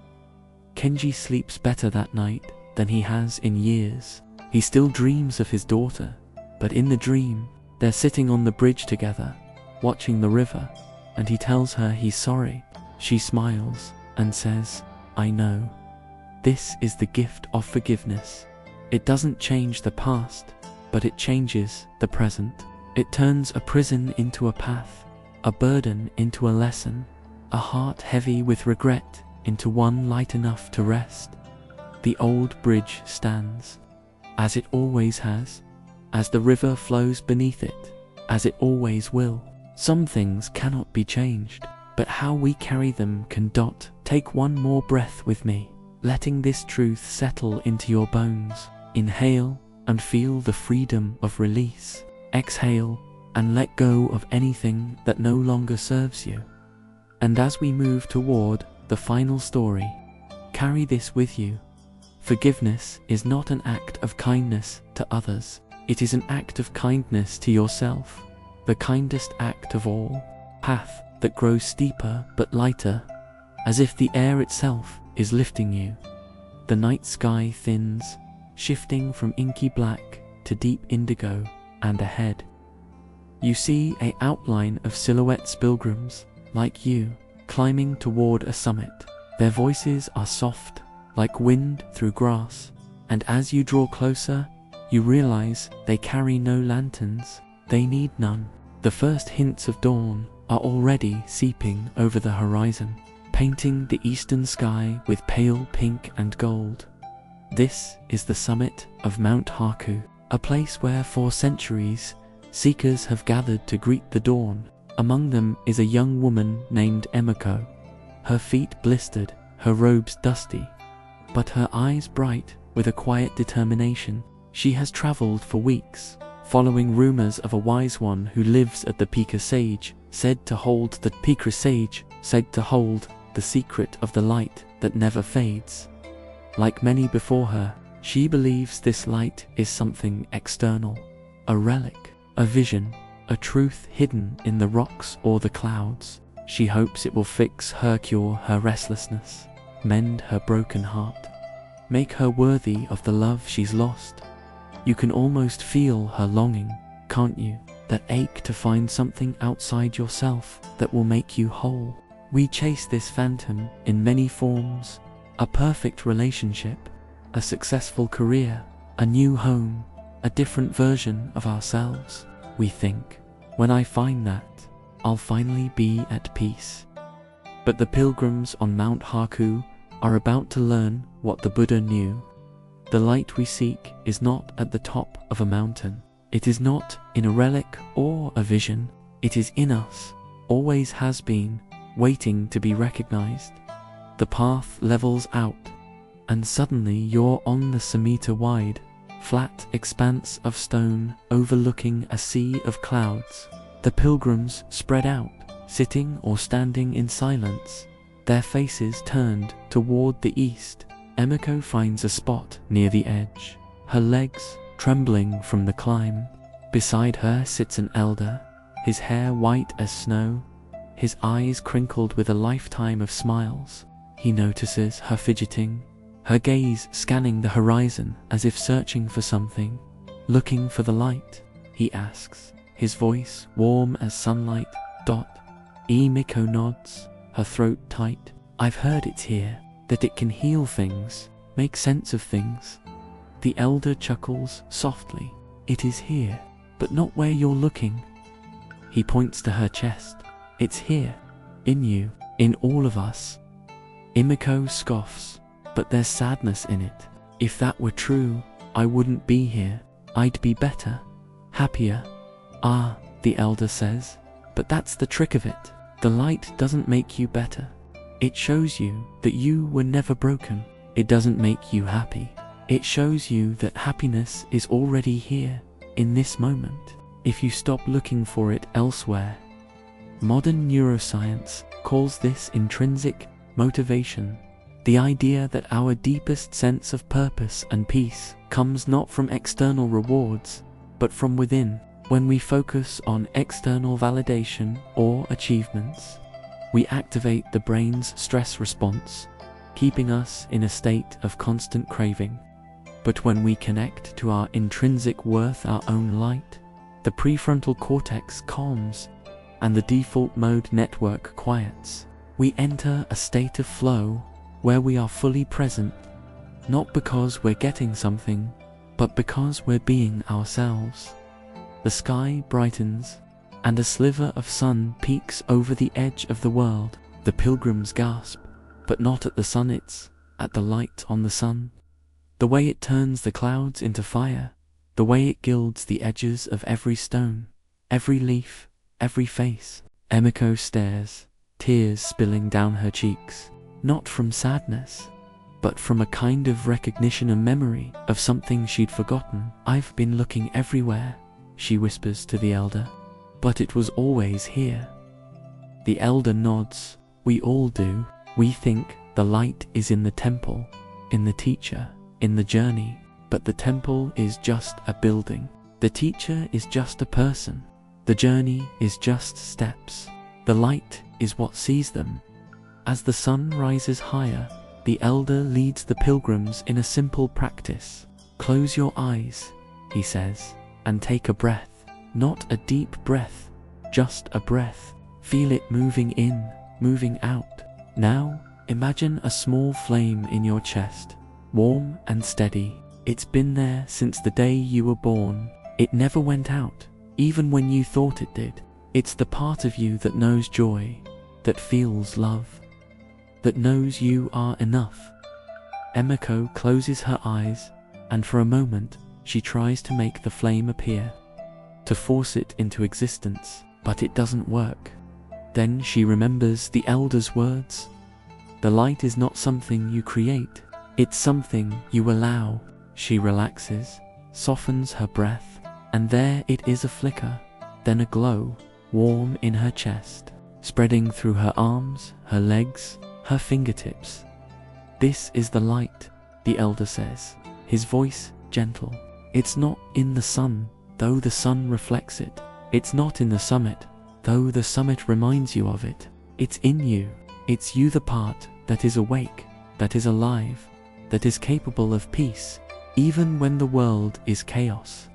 Kenji sleeps better that night than he has in years. He still dreams of his daughter, but in the dream, they're sitting on the bridge together, watching the river, and he tells her he's sorry. She smiles and says, I know. This is the gift of forgiveness. It doesn't change the past, but it changes the present. It turns a prison into a path, a burden into a lesson, a heart heavy with regret into one light enough to rest. The old bridge stands, as it always has, as the river flows beneath it, as it always will. Some things cannot be changed, but how we carry them can. Take one more breath with me, letting this truth settle into your bones. Inhale and feel the freedom of release. Exhale and let go of anything that no longer serves you. And as we move toward the final story, carry this with you. Forgiveness is not an act of kindness to others. It is an act of kindness to yourself, the kindest act of all. Path that grows steeper but lighter, as if the air itself is lifting you. The night sky thins, shifting from inky black to deep indigo, and ahead, you see an outline of silhouettes, pilgrims like you, climbing toward a summit. Their voices are soft, like wind through grass, and as you draw closer, you realize they carry no lanterns. They need none. The first hints of dawn are already seeping over the horizon, painting the eastern sky with pale pink and gold. This is the summit of Mount Haku, a place where for centuries seekers have gathered to greet the dawn. Among them is a young woman named Emiko, her feet blistered, her robes dusty, but her eyes bright with a quiet determination. She has traveled for weeks, following rumors of a wise one who lives at the Pika Sage, said to hold the secret of the light that never fades. Like many before her, she believes this light is something external, a relic, a vision, a truth hidden in the rocks or the clouds. She hopes it will cure her restlessness, mend her broken heart, make her worthy of the love she's lost. You can almost feel her longing, can't you? That ache to find something outside yourself that will make you whole. We chase this phantom in many forms: a perfect relationship, a successful career, a new home, a different version of ourselves. We think, when I find that, I'll finally be at peace. But the pilgrims on Mount Haku are about to learn what the Buddha knew. The light we seek is not at the top of a mountain. It is not in a relic or a vision. It is in us, always has been, waiting to be recognized. The path levels out, and suddenly you're on the Samita-wide, flat expanse of stone overlooking a sea of clouds. The pilgrims spread out, sitting or standing in silence, their faces turned toward the east. Emiko finds a spot near the edge, her legs trembling from the climb. Beside her sits an elder, his hair white as snow, his eyes crinkled with a lifetime of smiles. He notices her fidgeting, her gaze scanning the horizon as if searching for something. Looking for the light, he asks, his voice warm as sunlight. Emiko nods, her throat tight. I've heard it's here, that it can heal things, make sense of things. The elder chuckles softly. It is here, but not where you're looking. He points to her chest. It's here, in you, in all of us. Emiko scoffs, but there's sadness in it. If that were true, I wouldn't be here. I'd be better, happier. Ah, the elder says, but that's the trick of it. The light doesn't make you better. It shows you that you were never broken. It doesn't make you happy. It shows you that happiness is already here, in this moment, if you stop looking for it elsewhere. Modern neuroscience calls this intrinsic motivation, the idea that our deepest sense of purpose and peace comes not from external rewards, but from within. When we focus on external validation or achievements, we activate the brain's stress response, keeping us in a state of constant craving. But when we connect to our intrinsic worth, our own light, the prefrontal cortex calms and the default mode network quiets. We enter a state of flow where we are fully present, not because we're getting something, but because we're being ourselves. The sky brightens, and a sliver of sun peeks over the edge of the world. The pilgrims gasp, but not at the sun, it's at the light on the sun. The way it turns the clouds into fire, the way it gilds the edges of every stone, every leaf, every face. Emiko stares, tears spilling down her cheeks, not from sadness, but from a kind of recognition and memory of something she'd forgotten. "I've been looking everywhere," she whispers to the elder, "but it was always here." The elder nods. "We all do. We think the light is in the temple, in the teacher, in the journey, but the temple is just a building. The teacher is just a person. The journey is just steps. The light is what sees them." As the sun rises higher, the elder leads the pilgrims in a simple practice. "Close your eyes," he says, "and take a breath. Not a deep breath, just a breath. Feel it moving in, moving out. Now, imagine a small flame in your chest, warm and steady. It's been there since the day you were born. It never went out, even when you thought it did. It's the part of you that knows joy, that feels love, that knows you are enough." Emiko closes her eyes, and for a moment she tries to make the flame appear, to force it into existence, but it doesn't work. Then she remembers the elder's words. The light is not something you create, it's something you allow. She relaxes, softens her breath, and there it is, a flicker, then a glow, warm in her chest, spreading through her arms, her legs, her fingertips. "This is the light," the elder says, his voice gentle. "It's not in the sun, though the sun reflects it. It's not in the summit, though the summit reminds you of it. It's in you. It's you, the part that is awake, that is alive, that is capable of peace, even when the world is chaos.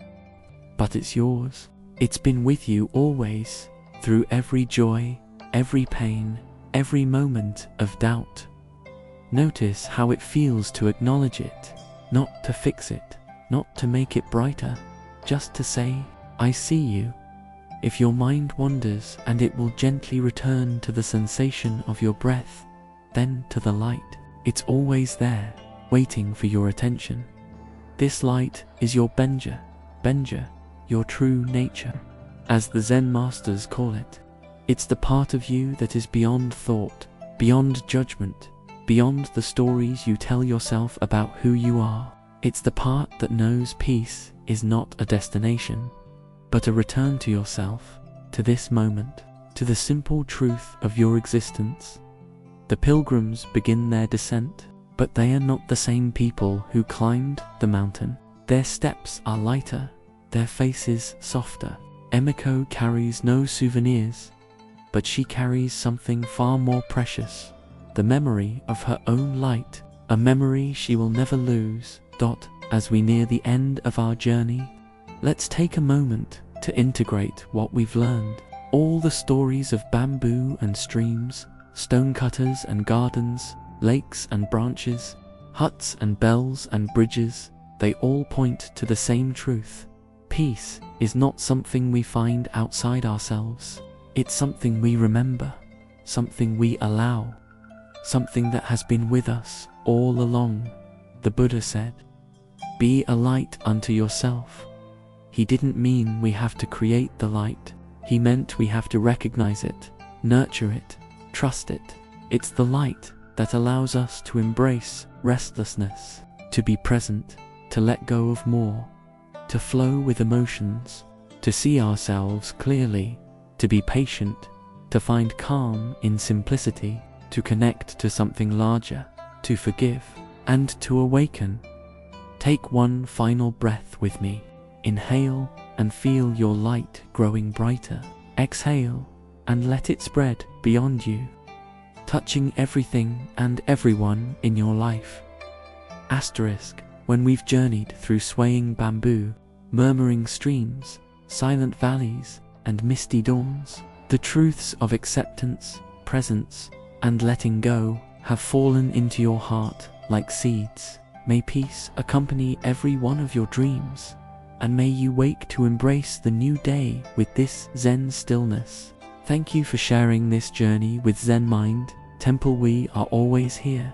But it's yours. It's been with you always, through every joy, every pain, every moment of doubt. Notice how it feels to acknowledge it, not to fix it, not to make it brighter, just to say, 'I see you.' If your mind wanders, and it will gently return to the sensation of your breath, then to the light. It's always there, waiting for your attention. This light is your Benja, your true nature, as the Zen masters call it. It's the part of you that is beyond thought, beyond judgment, beyond the stories you tell yourself about who you are. It's the part that knows peace is not a destination, but a return to yourself, to this moment, to the simple truth of your existence." The pilgrims begin their descent, but they are not the same people who climbed the mountain. Their steps are lighter, their faces softer. Emiko carries no souvenirs, but she carries something far more precious, the memory of her own light, a memory she will never lose. As we near the end of our journey, let's take a moment to integrate what we've learned. All the stories of bamboo and streams, stonecutters and gardens, lakes and branches, huts and bells and bridges, they all point to the same truth. Peace is not something we find outside ourselves. It's something we remember, something we allow, something that has been with us all along. The Buddha said, "Be a light unto yourself." He didn't mean we have to create the light. He meant we have to recognize it, nurture it, trust it. It's the light that allows us to embrace restlessness, to be present, to let go of more, to flow with emotions, to see ourselves clearly, to be patient, to find calm in simplicity, to connect to something larger, to forgive, and to awaken. Take one final breath with me. Inhale and feel your light growing brighter. Exhale and let it spread beyond you, touching everything and everyone in your life. Asterisk, when we've journeyed through swaying bamboo, murmuring streams, silent valleys, and misty dawns, the truths of acceptance, presence, and letting go have fallen into your heart like seeds. May peace accompany every one of your dreams, and may you wake to embrace the new day with this Zen stillness. Thank you for sharing this journey with Zen Mind Temple. We are always here